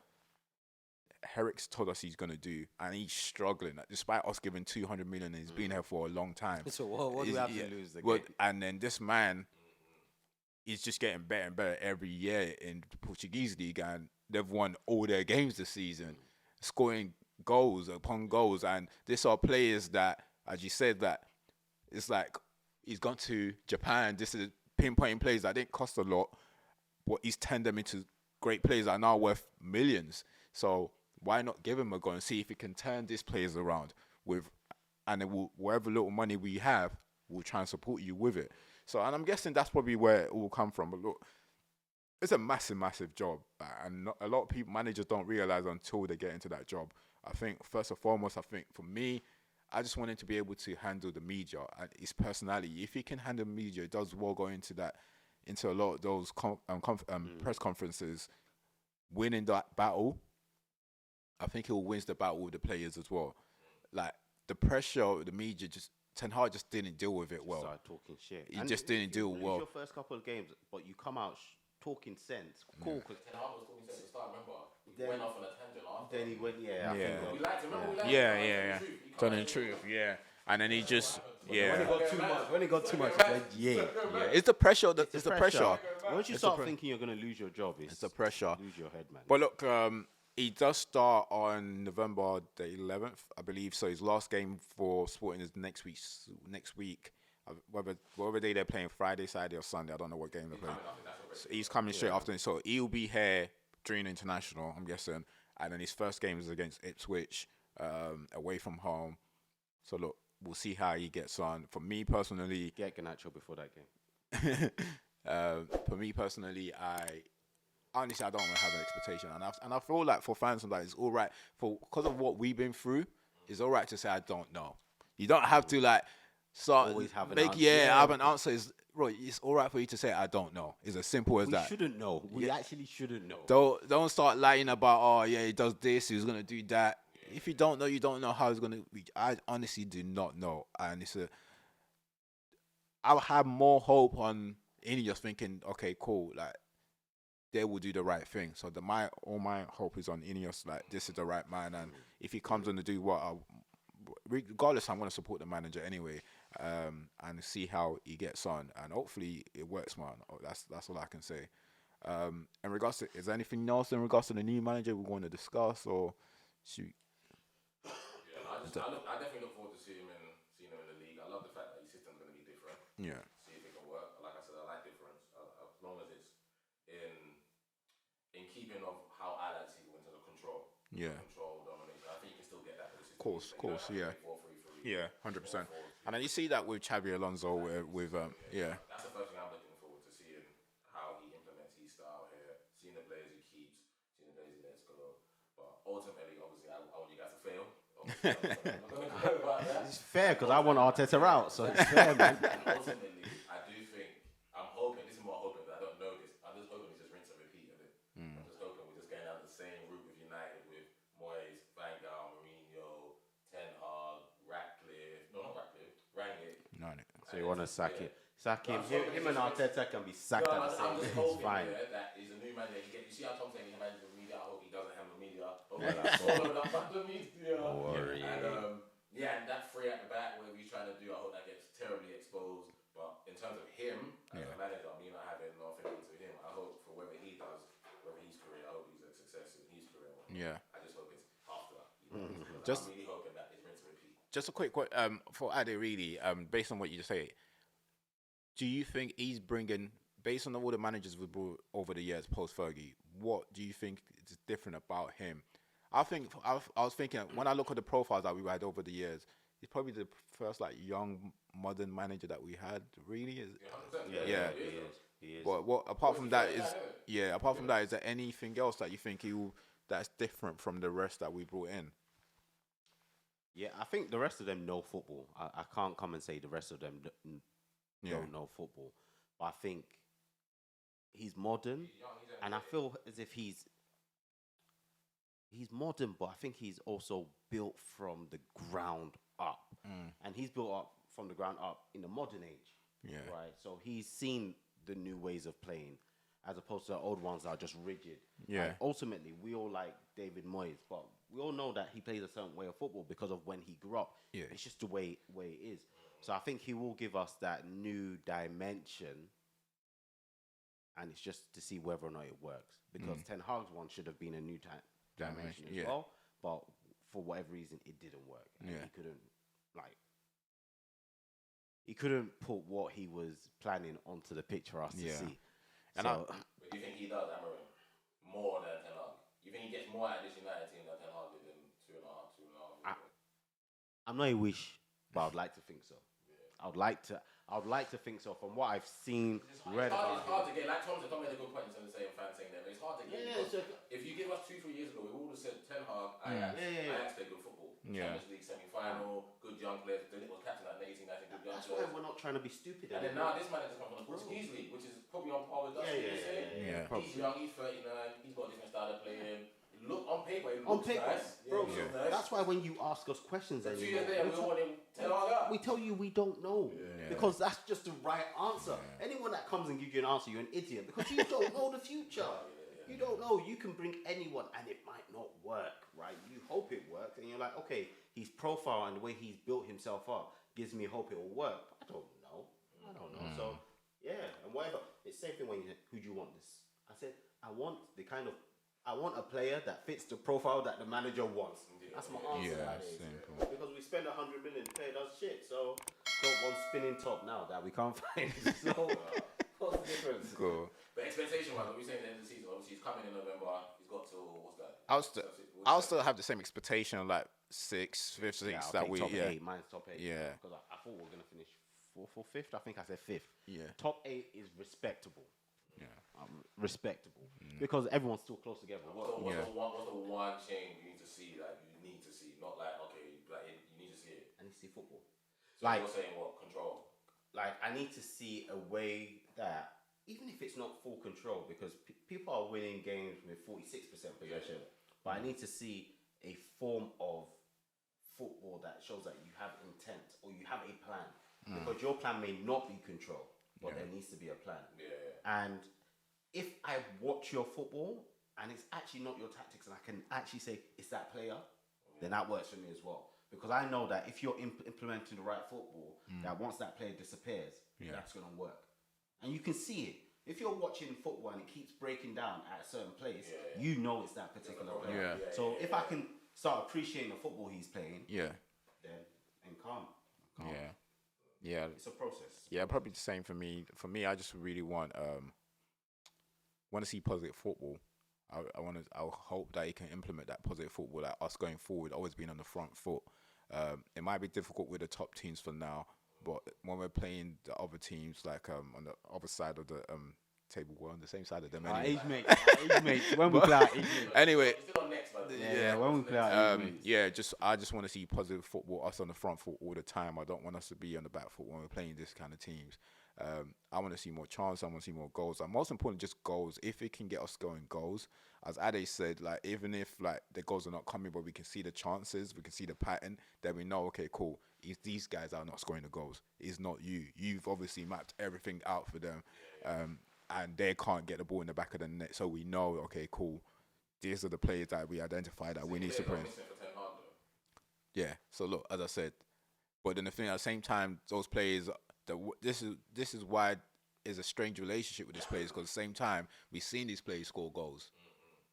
Herrick's told us he's gonna do, and he's struggling. Like, despite us giving 200 million, and he's been here for a long time. So what do we have to lose? The game? And then this man is just getting better and better every year in the Portuguese league, and they've won all their games this season, scoring goals upon goals. And these are players that, as you said, that it's like he's gone to Japan. This is pinpointing players that didn't cost a lot, but he's turned them into great players that are now worth millions. So why not give him a go and see if he can turn these players around and it will, whatever little money we have, we'll try and support you with it. So, and I'm guessing that's probably where it will come from. But look, it's a massive, massive job, and a lot of managers don't realize until they get into that job. I think first and foremost, for me, I just want him to be able to handle the media and his personality. If he can handle media, it does well go into a lot of those press conferences winning that battle, I think he'll win the battle with the players as well. Like the pressure of the media, just Ten Hag just didn't deal with it well. Started talking shit. He just didn't deal well. Your first couple of games, but you come out talking sense. Cool. Cause Ten Hag was talking sense at the start. Remember, he went off on a tangent after. then he went, We liked him. Remember, we liked him. Yeah. Telling the truth, yeah. And then he just, yeah. When he got too much, yeah. It's the pressure. It's the pressure. Once you start thinking you're gonna lose your job, it's the pressure. Lose your head, man. But look, he does start on November the 11th, I believe. So his last game for Sporting is next week. Whatever day they're playing, Friday, Saturday, or Sunday. I don't know what game they're playing. So he's coming straight after. So he'll be here during international, I'm guessing. And then his first game is against Ipswich, away from home. So look, we'll see how he gets on. For me personally, Get Ganacho before that game. for me personally, honestly, I don't have an expectation, and I feel like for fans, sometimes it's all right because of what we've been through. It's all right to say I don't know. You don't have to like start always have an make answer. I have an answer. It's all right for you to say I don't know. It's as simple as that. We shouldn't know. We actually shouldn't know. Don't start lying about he does this, he's gonna do that. If you don't know, you don't know how it's gonna be. I honestly do not know, and I have more hope on Ineos thinking, okay, cool, like they will do the right thing. So all my hope is on Ineos, like this is the right man, and if he comes on to do what, regardless, I'm gonna support the manager anyway, and see how he gets on, and hopefully it works, man. That's all I can say. In regards to, is there anything else in regards to the new manager we want to discuss, or shoot? I definitely look forward to seeing him in the league. I love the fact that his system's going to be different. Yeah. See if it can work. Like I said, I like difference as long as it's in keeping of how I like to see it in terms of control. Yeah. Control, domination. I think you can still get that with the system. Of course, yeah. 4-3-3. Yeah, 100%. And then you see that with Xabi Alonso with yeah. That's the first thing I'm looking forward to seeing, how he implements his style here, seeing the players he keeps, seeing the players he lets go. But ultimately, obviously, I want you guys to fail. It's fair because I want Arteta out, so it's fair, man. Ultimately, I do think, I'm hoping, this is what I'm hoping, but I don't know this. I'm just hoping we just rinse and repeat of it. I'm just hoping we're just going down the same route with United, with Moyes, Van Gaal, Mourinho, Ten Hag, Rangnick. So you want to sack him? Sack him. Him and Arteta can be sacked at the same time. It's fine. That is a new manager. You see how Tom's saying he manages the media. I hope he doesn't handle the media. The media. And that free at the back, whatever he's trying to do, I hope that gets terribly exposed. But in terms of him as a manager, me not having nothing into him, I hope for whatever he does, whether his career, I hope he's a success in his career. Yeah. I just hope it's after. I'm really hoping that it's meant to repeat. Just a quick for Ade, really, based on what you just say, do you think he's bringing, based on all the managers we've brought over the years post Fergie, what do you think is different about him? I was thinking, when I look at the profiles that we've had over the years, he's probably the first like young modern manager that we had. Really, is Yeah, he is. But what apart from that, is there anything else that you think that's different from the rest that we brought in? Yeah, I think the rest of them know football. I can't come and say the rest of them don't know football. But I think he's modern, and I feel as if he's modern, but I think he's also built from the ground up. And he's built up from the ground up in the modern age. Yeah. Right? So he's seen the new ways of playing as opposed to the old ones that are just rigid. Yeah. And ultimately, we all like David Moyes, but we all know that he plays a certain way of football because of when he grew up. Yeah. It's just the way it is. So I think he will give us that new dimension, and it's just to see whether or not it works. Because Ten Hag's one should have been a new dimension as well, but for whatever reason, it didn't work. And he couldn't put what he was planning onto the pitch for us to see. But do you think he does, Amarim, more than Ten Hag? You think he gets more out of this United team than Ten Hag did in 2.5 years? I'm not a wish, but I'd like to think so. I would like to think so. From what I've seen, read about. It's hard to get. Like Tom said, Tom made a good point in terms of saying fans saying that, but it's hard to get. If you give us 2-3 years ago, we would have said Ten Hag, Ajax played good football. Champions League semi-final, good young players. Then it was captain at 18, I think good young That's why we're not trying to be stupid. And then now this man has come from the Portuguese league, which is probably on par with us. Yeah. He's young, he's 39, he's got a different style of playing. Look on paper, it On looks paper, nice. bro. Yeah. That's why when you ask us questions, And 2 years later, we want him tell all that. we tell you we don't know because that's just the right answer. Anyone that comes and gives you an answer, you're an idiot because you don't know the future. You don't know. You can bring anyone, and it might not work, right? You hope it works, and you're like, okay, his profile and the way he's built himself up gives me hope it will work. But I don't know. So and whatever. It's the same thing when you said, who do you want this? I said, I want a player that fits the profile that the manager wants. That's my answer nowadays. Because we spend 100 million, the player does shit. So got one spinning top now that we can't find. So what's the difference? Cool. But expectation-wise, what we're saying at the end of the season, obviously he's coming in November. He's got to what's that? I'll still have the same expectation, like fifth, sixth that we. Top 8. Mine's top 8. Yeah. Because I thought we were gonna finish 4th or 5th. I think I said 5th. Yeah. Top 8 is respectable. Yeah. Respectable because everyone's still close together. What's the one change you need to see? Like you need to see, not like okay, like you need to see it. I need to see football. So you're saying what control? Like I need to see a way that even if it's not full control, because people are winning games with 46% possession, but I need to see a form of football that shows that you have intent or you have a plan. Because your plan may not be control, but there needs to be a plan. And if I watch your football and it's actually not your tactics, and I can actually say it's that player, then that works for me as well. Because I know that if you're implementing the right football, that once that player disappears, that's going to work. And you can see it. If you're watching football and it keeps breaking down at a certain place, you know it's that particular player. So if I can start appreciating the football he's playing, then calm. Yeah. It's a process. Yeah, probably the same for me. For me, I just really want to see positive football. I hope that he can implement that positive football, like us going forward, always being on the front foot. It might be difficult with the top teams for now, but when we're playing the other teams, like on the other side of the table, we're on the same side of them. Anyway. Age mates. When we play our age mates. Anyway. When we play our age mates. I just want to see positive football, us on the front foot all the time. I don't want us to be on the back foot when we're playing this kind of teams. I want to see more chances. I want to see more goals. And most important, just goals. If it can get us going goals, as Ade said, like even if like the goals are not coming, but we can see the chances, we can see the pattern, then we know, okay, cool. These guys are not scoring the goals. It's not you. You've obviously mapped everything out for them, and they can't get the ball in the back of the net. So we know, okay, cool. These are the players that we identify that we need to play. Yeah. So look, as I said, but then the thing at the same time, those players. This is why it's a strange relationship with these players, because at the same time we've seen these players score goals.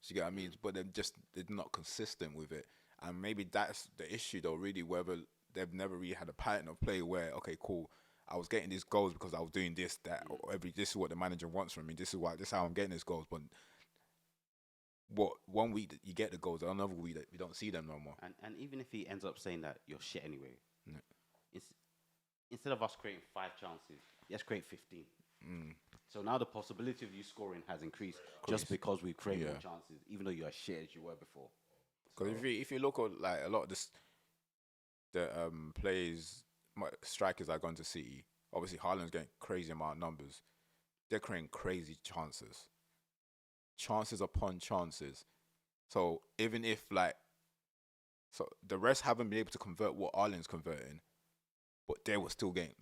So you get what I mean? But they're not consistent with it, and maybe that's the issue though. Really, whether they've never really had a pattern of play where, okay, cool, I was getting these goals because I was doing this, that, or this is what the manager wants from me. This is how I'm getting these goals. But what 1 week you get the goals, another week we don't see them no more. And even if he ends up saying that you're shit anyway, instead of us creating 5 chances, let's create 15. So now the possibility of you scoring has increased just because we create more chances, even though you're as shit as you were before. Because if you look at like a lot of the players, strikers that are going to City, obviously Haaland's getting crazy amount of numbers. They're creating crazy chances upon chances. So even if so the rest haven't been able to convert what Haaland's converting, but they were still getting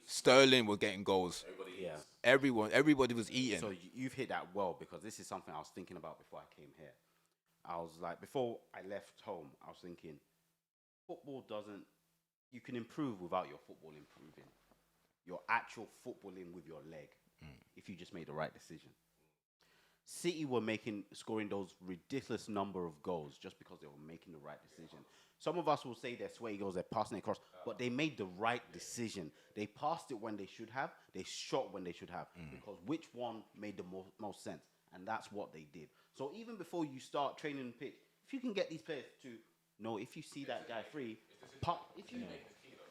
Sterling was getting goals. Everybody was eating. So you've hit that well, because this is something I was thinking about before I came here. I was like, before I left home, I was thinking, football doesn't. You can improve without your football improving. Your actual footballing with your leg, if you just made the right decision. City were scoring those ridiculous number of goals just because they were making the right decision. Some of us will say they're sweaty goals, they're passing it across, but they made the right decision. They passed it when they should have, they shot when they should have, because which one made the most sense? And that's what they did. So even before you start training the pitch, if you can get these players to know, if you see that guy free,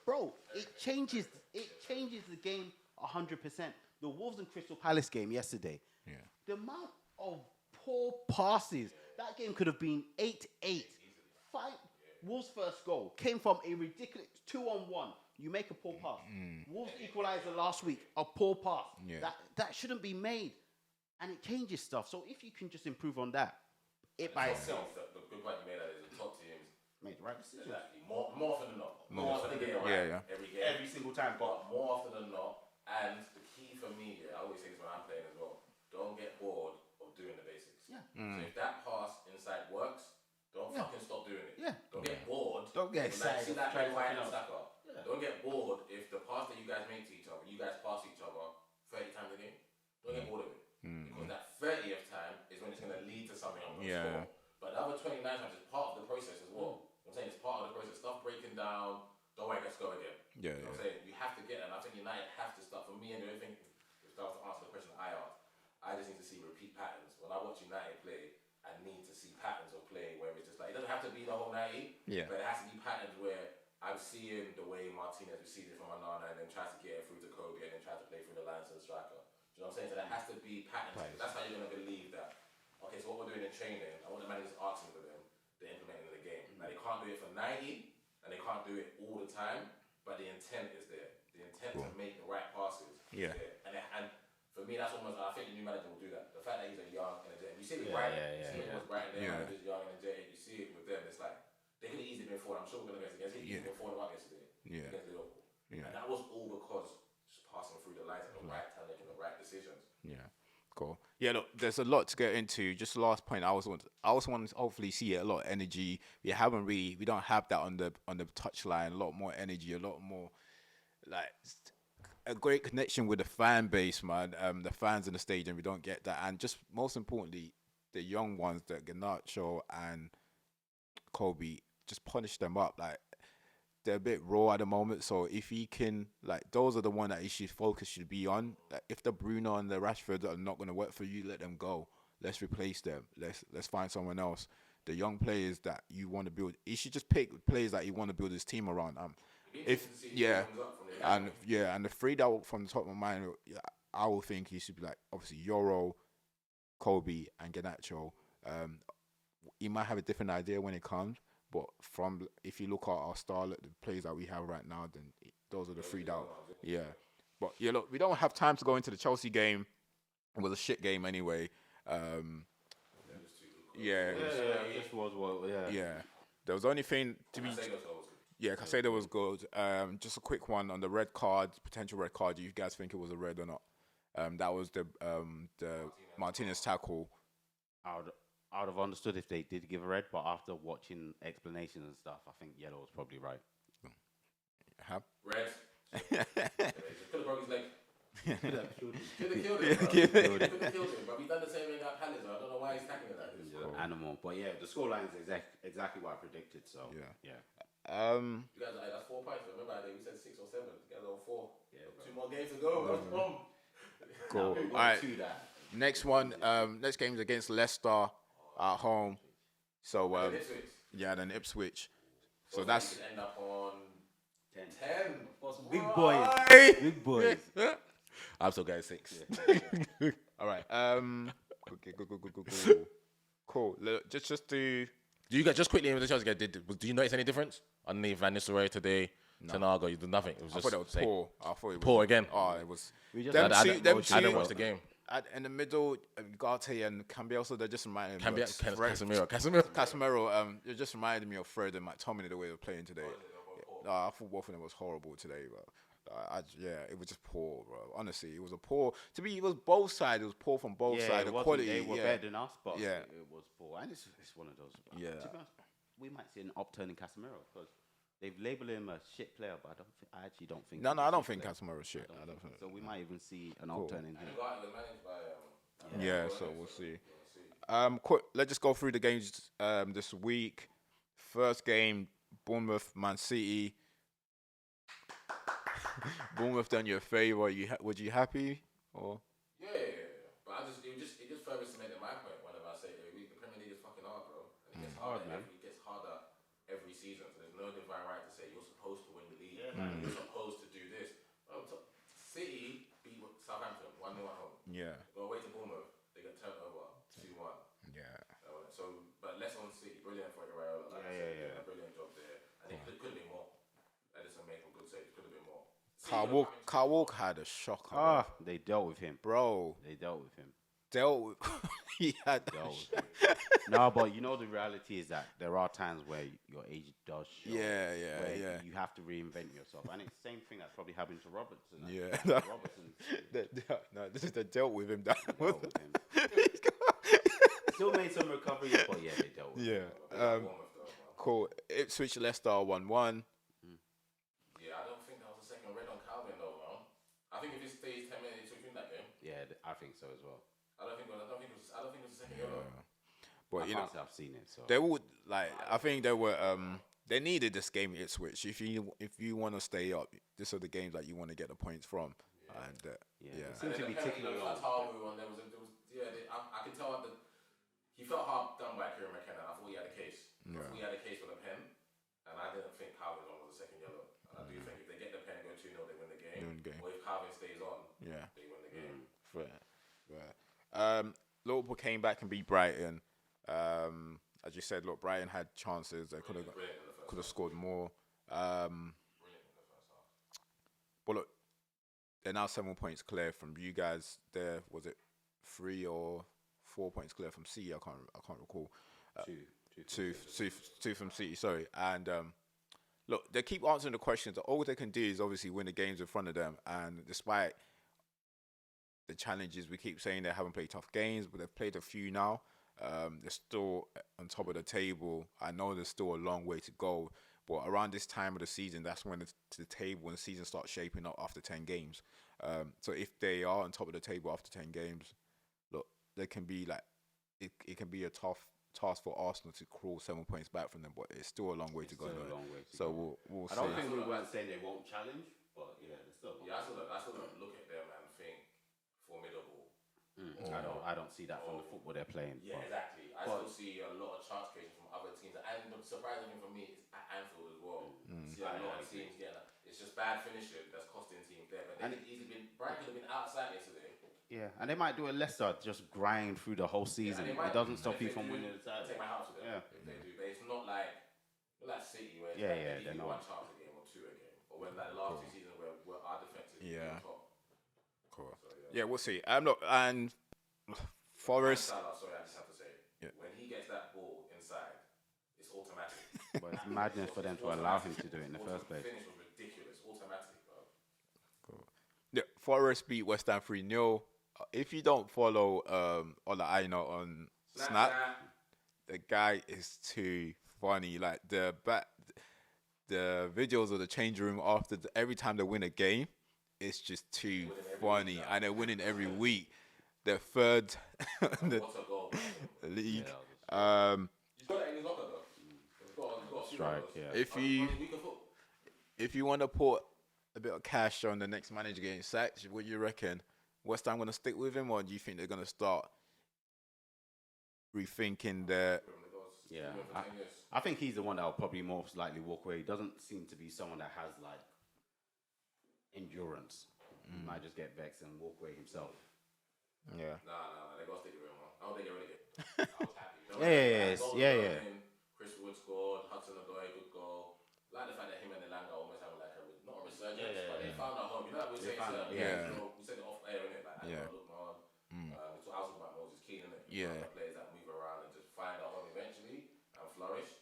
bro, it changes the game 100%. The Wolves and Crystal Palace game yesterday, the amount of poor passes, that game could have been 8-8. Wolves' first goal came from a ridiculous 2-on-1. You make a poor pass. Wolves equaliser last week, a poor pass. Yeah. That shouldn't be made. And it changes stuff. So if you can just improve on that, it by itself. The good point you made that is the top teams Made the right decision. exactly more often than not. More often than not. Yeah. Every game. Every single time. But more often than not, and the key for me, I always say this when I'm playing as well, don't get bored of doing the basics. Yeah. So if that pass inside works, don't fucking stop doing it. Yeah. Don't get bored. Don't get excited. See that Try White and something else. Saka. Yeah. Don't get bored if the pass that you guys make to each other, you guys pass each other 30 times a game. Don't get bored of it. Because that 30th time is when it's going to lead to something on the score. But the other 29 times is part of the process as well. I'm saying it's part of the process. Stuff breaking down. Don't worry, let's go again. You know what I'm saying? You have to get it. And I think United have to start. For me, and the only thing, if that was to answer the question I asked, I just need to see repeat patterns. When I watch United play, I need to see patterns of play where it's just like, it doesn't have to be the whole 90, but it has to be patterns where I'm seeing the way Martinez receives it from Onana and then tries to get it through to Kobe and then tries to play through the lines to the striker. Do you know what I'm saying? So there has to be patterns. That's how you're going to believe that. Okay, so what we're doing in training, I want the managers asking for them, they're implementing in the game. Now they can't do it for 90 and they can't do it all the time, but the intent is there. The intent to make the right passes is there. And for me, that's almost, I think the new manager will do that. The fact that he's a young, energetic, you see it with Brighton, you see it with Brighton, they're managers, young, energetic, you see it with them, it's like, they could have easily been forward. I'm sure we're going to get against it. They could have been 4-1 yesterday against Liverpool. And that was all because just passing through the lines at the right time, making the right decisions. Cool. Yeah, look, there's a lot to get into. Just the last point, I also want to hopefully see a lot of energy. We don't have that on the touchline. A lot more energy, a lot more like a great connection with the fan base, man. The fans in the stadium, we don't get that, and just most importantly, the young ones, that Garnacho and Kobe, just punish them up. Like, they're a bit raw at the moment, so if he can, like, those are the one that his focus should be on. Like, if the Bruno and the Rashford are not going to work for you, let them go. Let's replace them. Let's find someone else. The young players that you want to build, he should just pick players that he want to build his team around. And the three that from the top of my mind, I will think he should be like, obviously Euro, Kobe, and Garnacho. He might have a different idea when it comes. But if you look at our style, the players that we have right now, then those are the three that. Yeah. But yeah, look, we don't have time to go into the Chelsea game. It was a shit game anyway. Yeah. There was only thing to be. Yeah, Casado was good. Just a quick one on the red card, potential red card. Do you guys think it was a red or not? That was the Martinez tackle. I would have understood if they did give a red, but after watching explanations and stuff, I think yellow was probably right. Red. Could have broke his leg. Could have killed him. But we done the same in that Palace. I don't know why he's tackling it like this. Animal. But yeah, the scoreline is exactly what I predicted. So yeah. You guys are, that's 4 points. Remember, we said 6 or 7. You guys are on 4. Yeah, 2 more games to go. What's wrong? Cool. All right. Next one. Next game is against Leicester at home. So then Ipswich. So that's end up on 10. Big boys. Big boys. I'm still going 6. Yeah. All right. Okay. Cool. Just to. Do you guys just quickly with the Chelsea game? Do you notice any difference underneath Van Nistelrooy today? No. Tanago, you did nothing. It was just I thought it was poor. I thought it was poor again. Oh, it was. I didn't watch the game. In the middle, Garte and Cambiaso, they just reminded me of Casemiro. It just reminded me of Fred and McTominay the way they were playing today. I thought both of them was horrible today, but it was just poor, bro. Honestly, it was it was both sides. It was poor from both sides. The quality, they were better than us, but it was poor. And it's one of those. Yeah. To be honest, we might see an upturn in Casemiro because they've labelled him a shit player, but I actually don't think. No, I don't think Casemiro's shit. I don't think. So we might even see an upturn in him. So we'll see. Quick, let's just go through the games this week. First game, Bournemouth, Man City. Bournemouth done you a favour. Was you happy or? Yeah. But it just further cemented my point. Whenever I say the Premier League is fucking hard, bro. And it gets harder. It gets harder every season. So there's no divine right to say you're supposed to win the league. You're supposed to do this. City beat Southampton 1-0 at home. Yeah. Go away to Bournemouth. They get turned over 2-1. Yeah. But less on City. Brilliant for Raiola. Brilliant job there. And it could have been more. Edison made some good saves. Could have been Carl Walker had a shocker, They dealt with him. bro. They dealt with him. Dealt with. He had a Dealt with him. No, but you know the reality is that there are times where your age does show. Yeah, where yeah. You have to reinvent yourself, and it's the same thing that's probably happened to Robertson. Yeah. Robertson No, this is the dealt with him. dealt with him. Still made some recoveries, but yeah, they dealt with him. Yeah. Cool. Ipswich Leicester 1-1. Yeah, I don't think that was a second red on Calvin though, man. I think if it stays 10 minutes, we win that game. Yeah, I think so as well. I don't think it was a second yellow. But I you can't know, say I've seen it. So they would like. I think they were. They needed this game Ipswich. If you want to stay up, these are the games that you want to get the points from. Yeah. And it seems to be ticking along. I can tell that he felt hard done by Kieran McKenna. I thought he had a case. Yeah. I thought he had a case for the pen, and I didn't think Calvin was a second yellow. And I do think if they get the pen, go 2-0, they win the game. Or if Calvin stays on, they win the game. Fair. Liverpool came back and beat Brighton. As you said, look, Brighton had chances. They could have scored more. But look, they're now 7 points clear from you guys. There was it 3 or 4 points clear from City. I can't recall. Two from City. Sorry. And look, they keep answering the questions. All they can do is obviously win the games in front of them. And despite the challenges, we keep saying they haven't played tough games, but they've played a few now. They're still on top of the table. I know there's still a long way to go, but around this time of the season, that's when the table and the season starts shaping up after 10 games. So if they are on top of the table after 10 games, look, they can be like, it can be a tough task for Arsenal to crawl 7 points back from them, but it's still a long way to go. So we'll see. I don't think we weren't saying they won't challenge, but yeah, they're still. Yeah, I still don't look at them and think formidable. I don't see that from the football they're playing. Yeah, exactly. I still see a lot of chance creation from other teams, and the surprising thing for me is at Anfield as well. See a lot of teams getting. It's just bad finishing that's costing teams there, but they could easily been. Brighton could have been outside yesterday. Yeah, and they might do a Leicester just grind through the whole season. It doesn't stop you from winning the title. Take my house with them. Yeah. If they do, but it's not like City where they're they give you not. 1 chance a game or 2 a game, or when like the last 2 seasons where our defense is top. Cool. So, yeah, we'll see. Look, and Forest. Salah, sorry, I just have to say, when he gets that ball inside, it's automatic. But it's madness for them to allow him to do it in the first place. The finish was ridiculous, automatic, bro. Cool. Yeah, Forest beat West Ham 3-0. If you don't follow Ola Aina on Snap, the guy is too funny. Like the videos of the change room after every time they win a game, it's just too funny, and they're winning every week. They're third in the league. He's got that in his locker though. He's got a Strike, yeah. If you want to put a bit of cash on the next manager getting sacked, what do you reckon? West Ham going to stick with him, or do you think they're going to start rethinking their... Yeah, I think he's the one that will probably most likely walk away. He doesn't seem to be someone that has like endurance. He might just get vexed and walk away himself. Yeah. Nah, they got to stick with him, man. I don't think they're really good. I was happy. Yeah. Chris Wood scored, Hudson-Odoi, good goal. Like the fact that him and Elanga almost having like not a resurgence, but they found a home. You know what we're saying? We said it off air, innit? Like, look, man. I was talking about Moses Keane, innit? Yeah. Players that move around and just find a home eventually and flourish.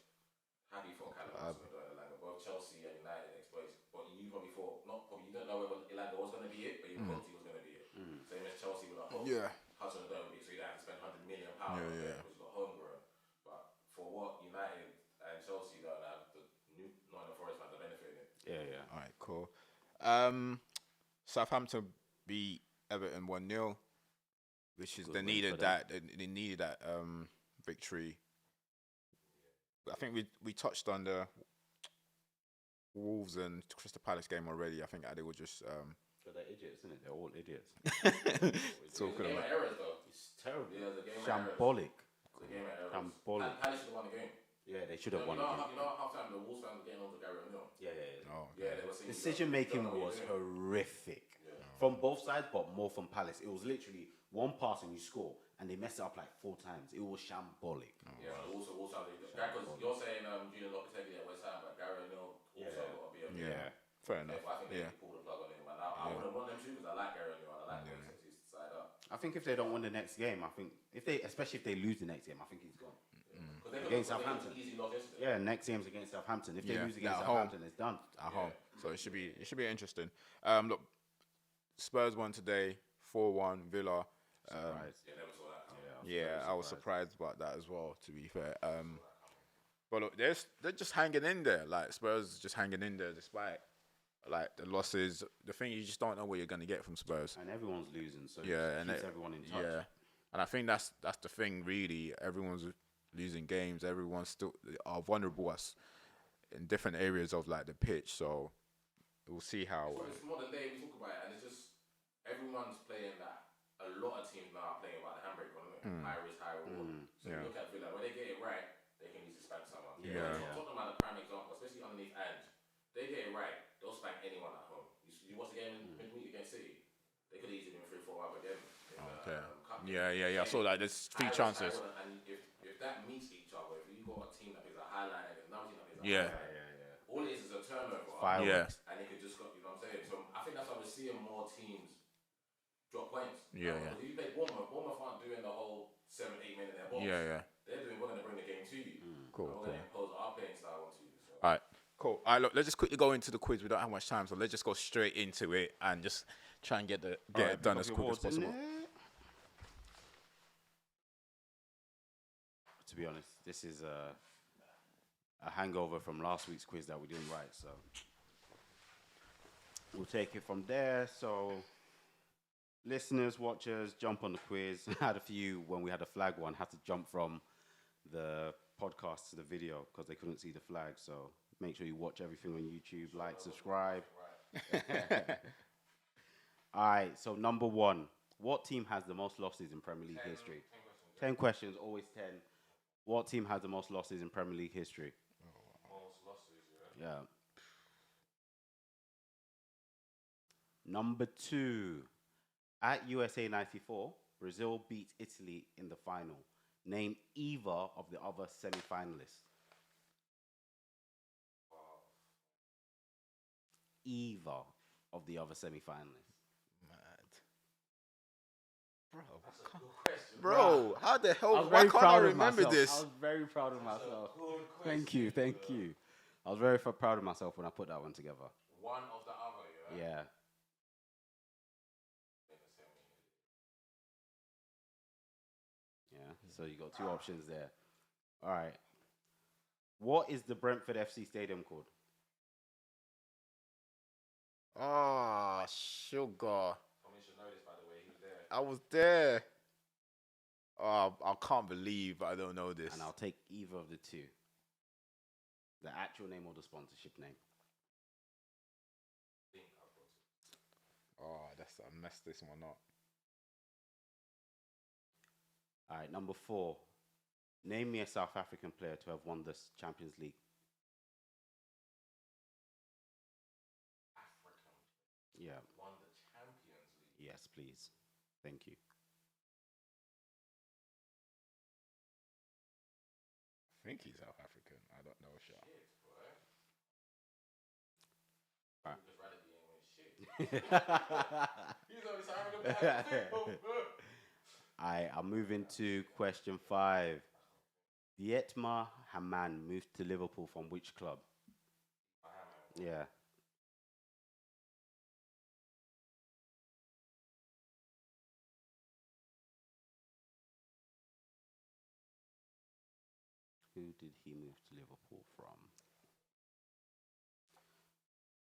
Happy for Callum Hudson-Odoi and Elanga. Both Chelsea and United exploits. But you probably thought, you don't know whether Elanga was going to be it, but you hoped he was going to be it. Same as Chelsea with a hope. Yeah. Hudson-Odoi would be, so you don't have to spend £100 million on it, because you've got homegrown. But for what United and Chelsea don't have, the new Nottingham Forest fans are benefiting it. Yeah. All right, cool. Southampton beat Everton 1-0, which is they needed that victory. I think we touched on the Wolves and Crystal Palace game already. I think they were just But they're idiots, isn't it? They're all idiots. talking about errors though. It's terrible. Yeah, the game Shambolic. The game errors. Shambolic. Palace should have won the game. Yeah, they should have won the game. You know half time the Wolves fans were getting on to Gary O'Neill. Yeah. They were saying Decision making was horrific. From both sides, but more from Palace. It was literally one pass and you score, and they messed it up like 4 times. It was shambolic. Yeah, also because you're saying Julian Lopetegui at West Ham, but Gary O'Neill also got to be a fair enough. I think they pulled the plug on him. think if they don't win the next game, especially if they lose the next game, I think he's gone. Against Southampton. Yeah, next game's against Southampton. If they lose against Southampton, it's done. At home. So it should be interesting. Look, Spurs won today, 4-1, Villa. I was surprised about that as well, to be fair. But look, they're just hanging in there. Like, Spurs just hanging in there despite like the losses. The thing is, you just don't know what you're going to get from Spurs. And everyone's losing, so and keeps everyone in touch. Yeah, and I think that's the thing, really. Everyone's losing games. Everyone's still are vulnerable in different areas of like the pitch. So we'll see how. It's modern day. We talk about it, and it's just everyone's playing that. A lot of teams now are playing about the handbrake on it. High risk, high reward. So you look at Villa, when they get it right, they can easily spank someone. Tottenham are the prime example, especially underneath Ange. They get it right, they'll spank anyone at home. You watch the game in midweek against City, they could easily win 3-4 up again. I saw that. There's 3 chances. And if that meets each other, if you got a team that plays a high line and another team that plays a high line, all it is a turnover. And it could just go, you know what I'm saying? So I think that's why we're seeing more teams drop points. If you play Bournemouth aren't doing the whole 7-8 men in their box. They're doing, we're going to bring the game to you. Cool. We're going to impose our playing style onto you. So. All right, cool. All right, look, let's just quickly go into the quiz. We don't have much time, so let's just go straight into it and just try and get it done as quick as possible. To be honest, this is a hangover from last week's quiz that we didn't write, so we'll take it from there. So, listeners, watchers, jump on the quiz. I had a few when we had a flag one, had to jump from the podcast to the video because they couldn't see the flag. So make sure you watch everything on YouTube, like, subscribe. All right, so number 1. What team has the most losses in Premier League history? 10 questions, always 10. What team has the most losses in Premier League history? Most losses, Yeah. Number 2. At USA 94, Brazil beat Italy in the final. Name either of the other semi-finalists. Either of the other semi-finalists. Mad. That's a good question. Bro, how the hell? Why can't I remember this? I was very proud of myself. Thank you. I was very proud of myself when I put that one together. One of the other, Yeah. So you got 2 options there. All right. What is the Brentford FC stadium called? Oh, sugar. I should know this, by the way. He was there. I was there. Oh, I can't believe I don't know this. And I'll take either of the 2. The actual name or the sponsorship name. Oh, I messed this one up. All right, number 4. Name me a South African player to have won the Champions League. African. Yeah. Won the Champions League. Yes, please. Thank you. I think he's South African. I don't know, Sha. Shit, boy. Right. Just rather be in shit. He's only South African. I'm moving to question 5. Dietmar Hamann moved to Liverpool from which club? Yeah. Who did he move to Liverpool from?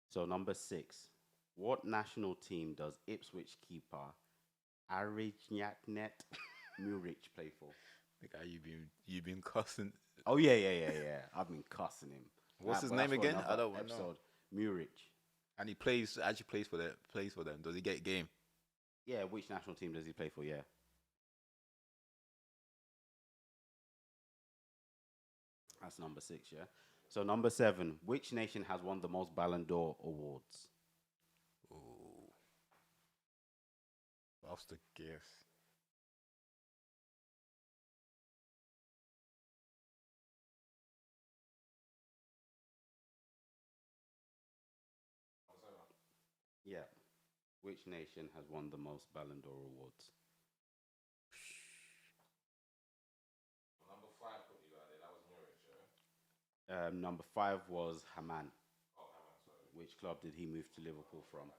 So number 6. What national team does Ipswich keeper Arignac Muric play for? The guy you've been cussing. Oh yeah. I've been cussing him. What's his name again? I don't know. Muric. And he plays for them. Does he get a game? Yeah, which national team does he play for? Yeah. That's number 6, yeah. So number 7, which nation has won the most Ballon d'Or awards? Ooh. What's the guess? Yeah. Which nation has won the most Ballon d'Or awards? Number 5 was Haman. Which club did he move to Liverpool from?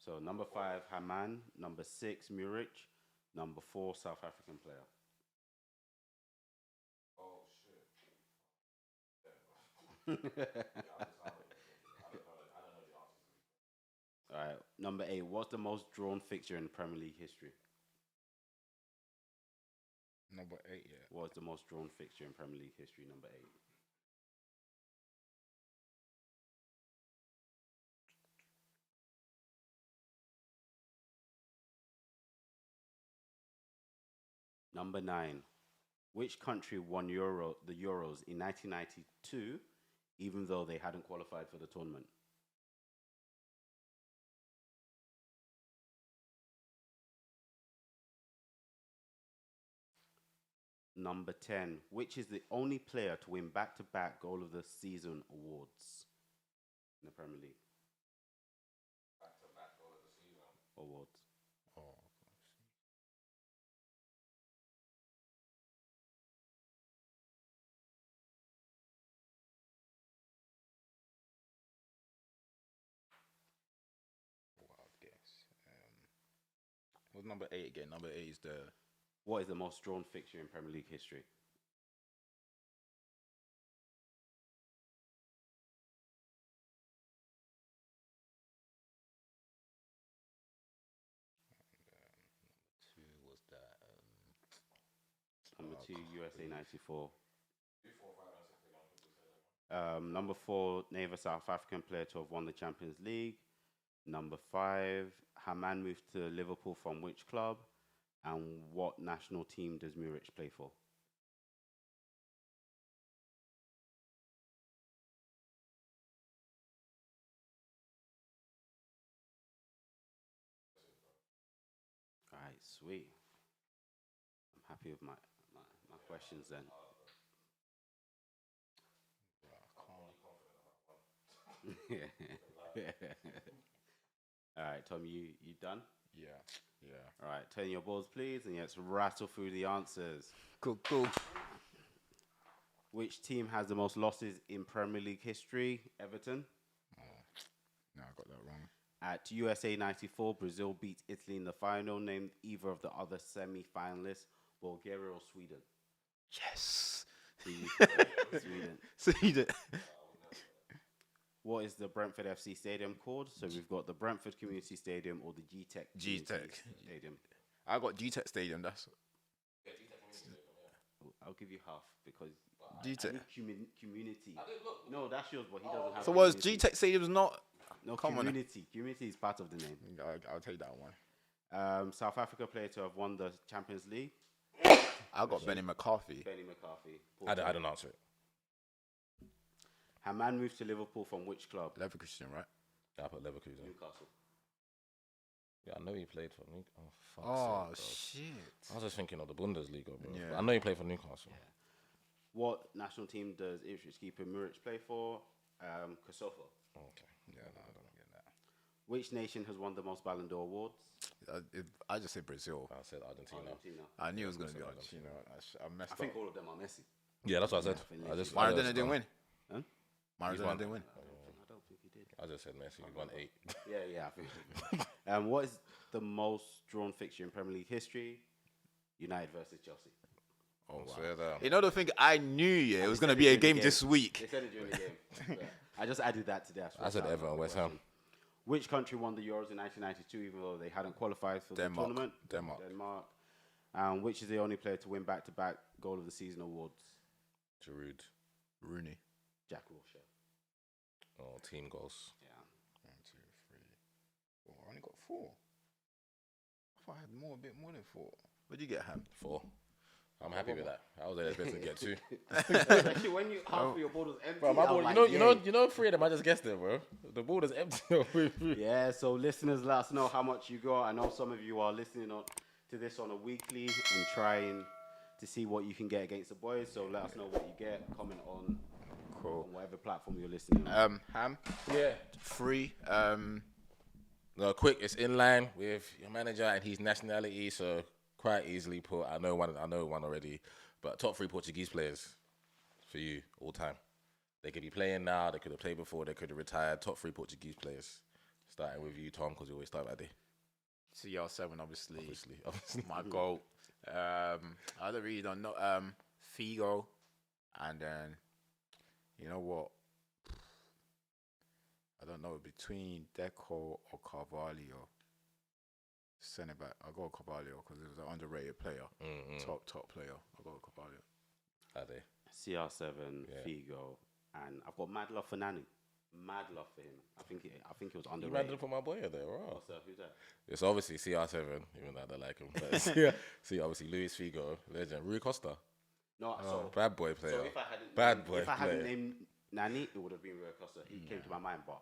So number 5, Haman. Number 6, Muric. Number 4, South African player. Oh shit. All right. Number 8. What's the most drawn fixture in Premier League history? Number 8, yeah. What's the most drawn fixture in Premier League history? Number 8. Number 9. Which country won the Euros in 1992, even though they hadn't qualified for the tournament? Number 10. Which is the only player to win back-to-back goal of the season awards in the Premier League? Back-to-back goal of the season. Awards. Oh, wild guess. What's number 8 again? Number 8 is the. What is the most drawn fixture in Premier League history? Two was that. Number 2, USA 94. Number 4, name a South African player to have won the Champions League. Number 5, Haman moved to Liverpool from which club? And what national team does Muric play for? All right, sweet. I'm happy with my questions then. All right, Tom, you done? Yeah. All right, turn your balls, please, and let's rattle through the answers. Cool. Which team has the most losses in Premier League history? Everton. No, I got that wrong. At USA 94, Brazil beat Italy in the final. Named either of the other semi-finalists, Bulgaria or Sweden? Yes. Sweden. What is the Brentford FC stadium called? So we've got the Brentford Community Stadium or the G-Tech Stadium. I got G-Tech Stadium. That's. I'll give you half because G-Tech. community. No, that's yours, but he doesn't have. So was community. G-Tech Stadium's not? No, Come on. community. Community is part of the name. I'll take that one. South Africa player to have won the Champions League. I got Benny McCarthy. Benny McCarthy. I don't answer it. Haman moved to Liverpool from which club? Leverkusen, right? Yeah, I put Leverkusen. Newcastle. Yeah, I know he played for Newcastle. Oh, shit. I was just thinking of the Bundesliga, bro. Yeah. But I know he played for Newcastle. Yeah. What national team does Ipswich keeper Muric play for? Kosovo. Okay. Yeah, no, I don't get that. Which nation has won the most Ballon d'Or awards? I just say Brazil. I said Argentina. I knew it was going to be I Argentina. I messed I up. think all of them are Messi. Yeah, that's what I said. Yeah, I just Maradona didn't win. Huh? Maradona didn't win. I don't think he did. I just said Messi. He won 8. Yeah, I think. What is the most drawn fixture in Premier League history? United versus Chelsea. Oh, wow. Swear down. You know the thing, I knew it was going to be a game this week. They said it during the game. I just added that today. I said Everton, West Ham. Which country won the Euros in 1992, even though they hadn't qualified for the tournament? Denmark. Which is the only player to win back-to-back goal of the season awards? Giroud. Rooney. Jack Wilshere. Oh, team goals. Yeah. 1, 2, 3. Oh, I only got 4. I thought I had a bit more than 4. Where'd you get, Ham? 4. I'm happy with that. I was expecting to get 2. Actually, when half of your board was empty, Bro, my board, like, you know, 3 of them. I just guessed it, bro. The board is empty. Yeah. So listeners, let us know how much you got. I know some of you are listening to this on a weekly and trying to see what you can get against the boys. So let us know what you get. Comment on whatever platform you're listening on. Ham. Yeah. 3. No, quick. It's in line with your manager and his nationality, so quite easily put. I know one already, but top 3 Portuguese players. for you all time? They could be playing now. They could have played before. They could have retired. Top 3 Portuguese players. Starting with you, Tom, because you always start by day. CR7, obviously. My goal. I don't know. Figo, and then you know what? I don't know between Deco or Carvalho. Centre back. I'll go Carvalho because he was an underrated player. Top player. I'll go Carvalho. Are they? CR7, Figo, and I've got mad love for Nani. Mad love for him. I think it was You underrated. mad for my boy there, right? What's up? Who's that? It's obviously CR7, even though I don't like him. But see, obviously Luis Figo, legend. Rui Costa, No, so bad boy player. So if I hadn't player. named Nani, it would have been Rui Costa. He came to my mind, but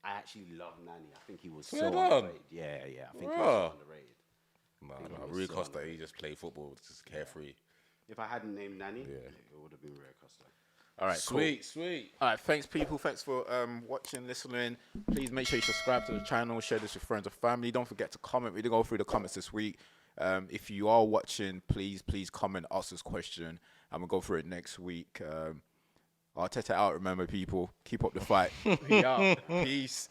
I actually love Nani. I think he was so Swear down. underrated. Yeah. I think he was so underrated. No, Rui Costa, he just played football, just carefree. If I hadn't named Nani, it would have been Rui Costa. All right, Sweet. All right, thanks, people. Thanks for watching, listening. Please make sure you subscribe to the channel, share this with friends and family. Don't forget to comment. We did go through the comments this week. If you are watching, please comment, ask us a question, and we'll go through it next week. Arteta out. Remember, people, keep up the fight. We out. Peace.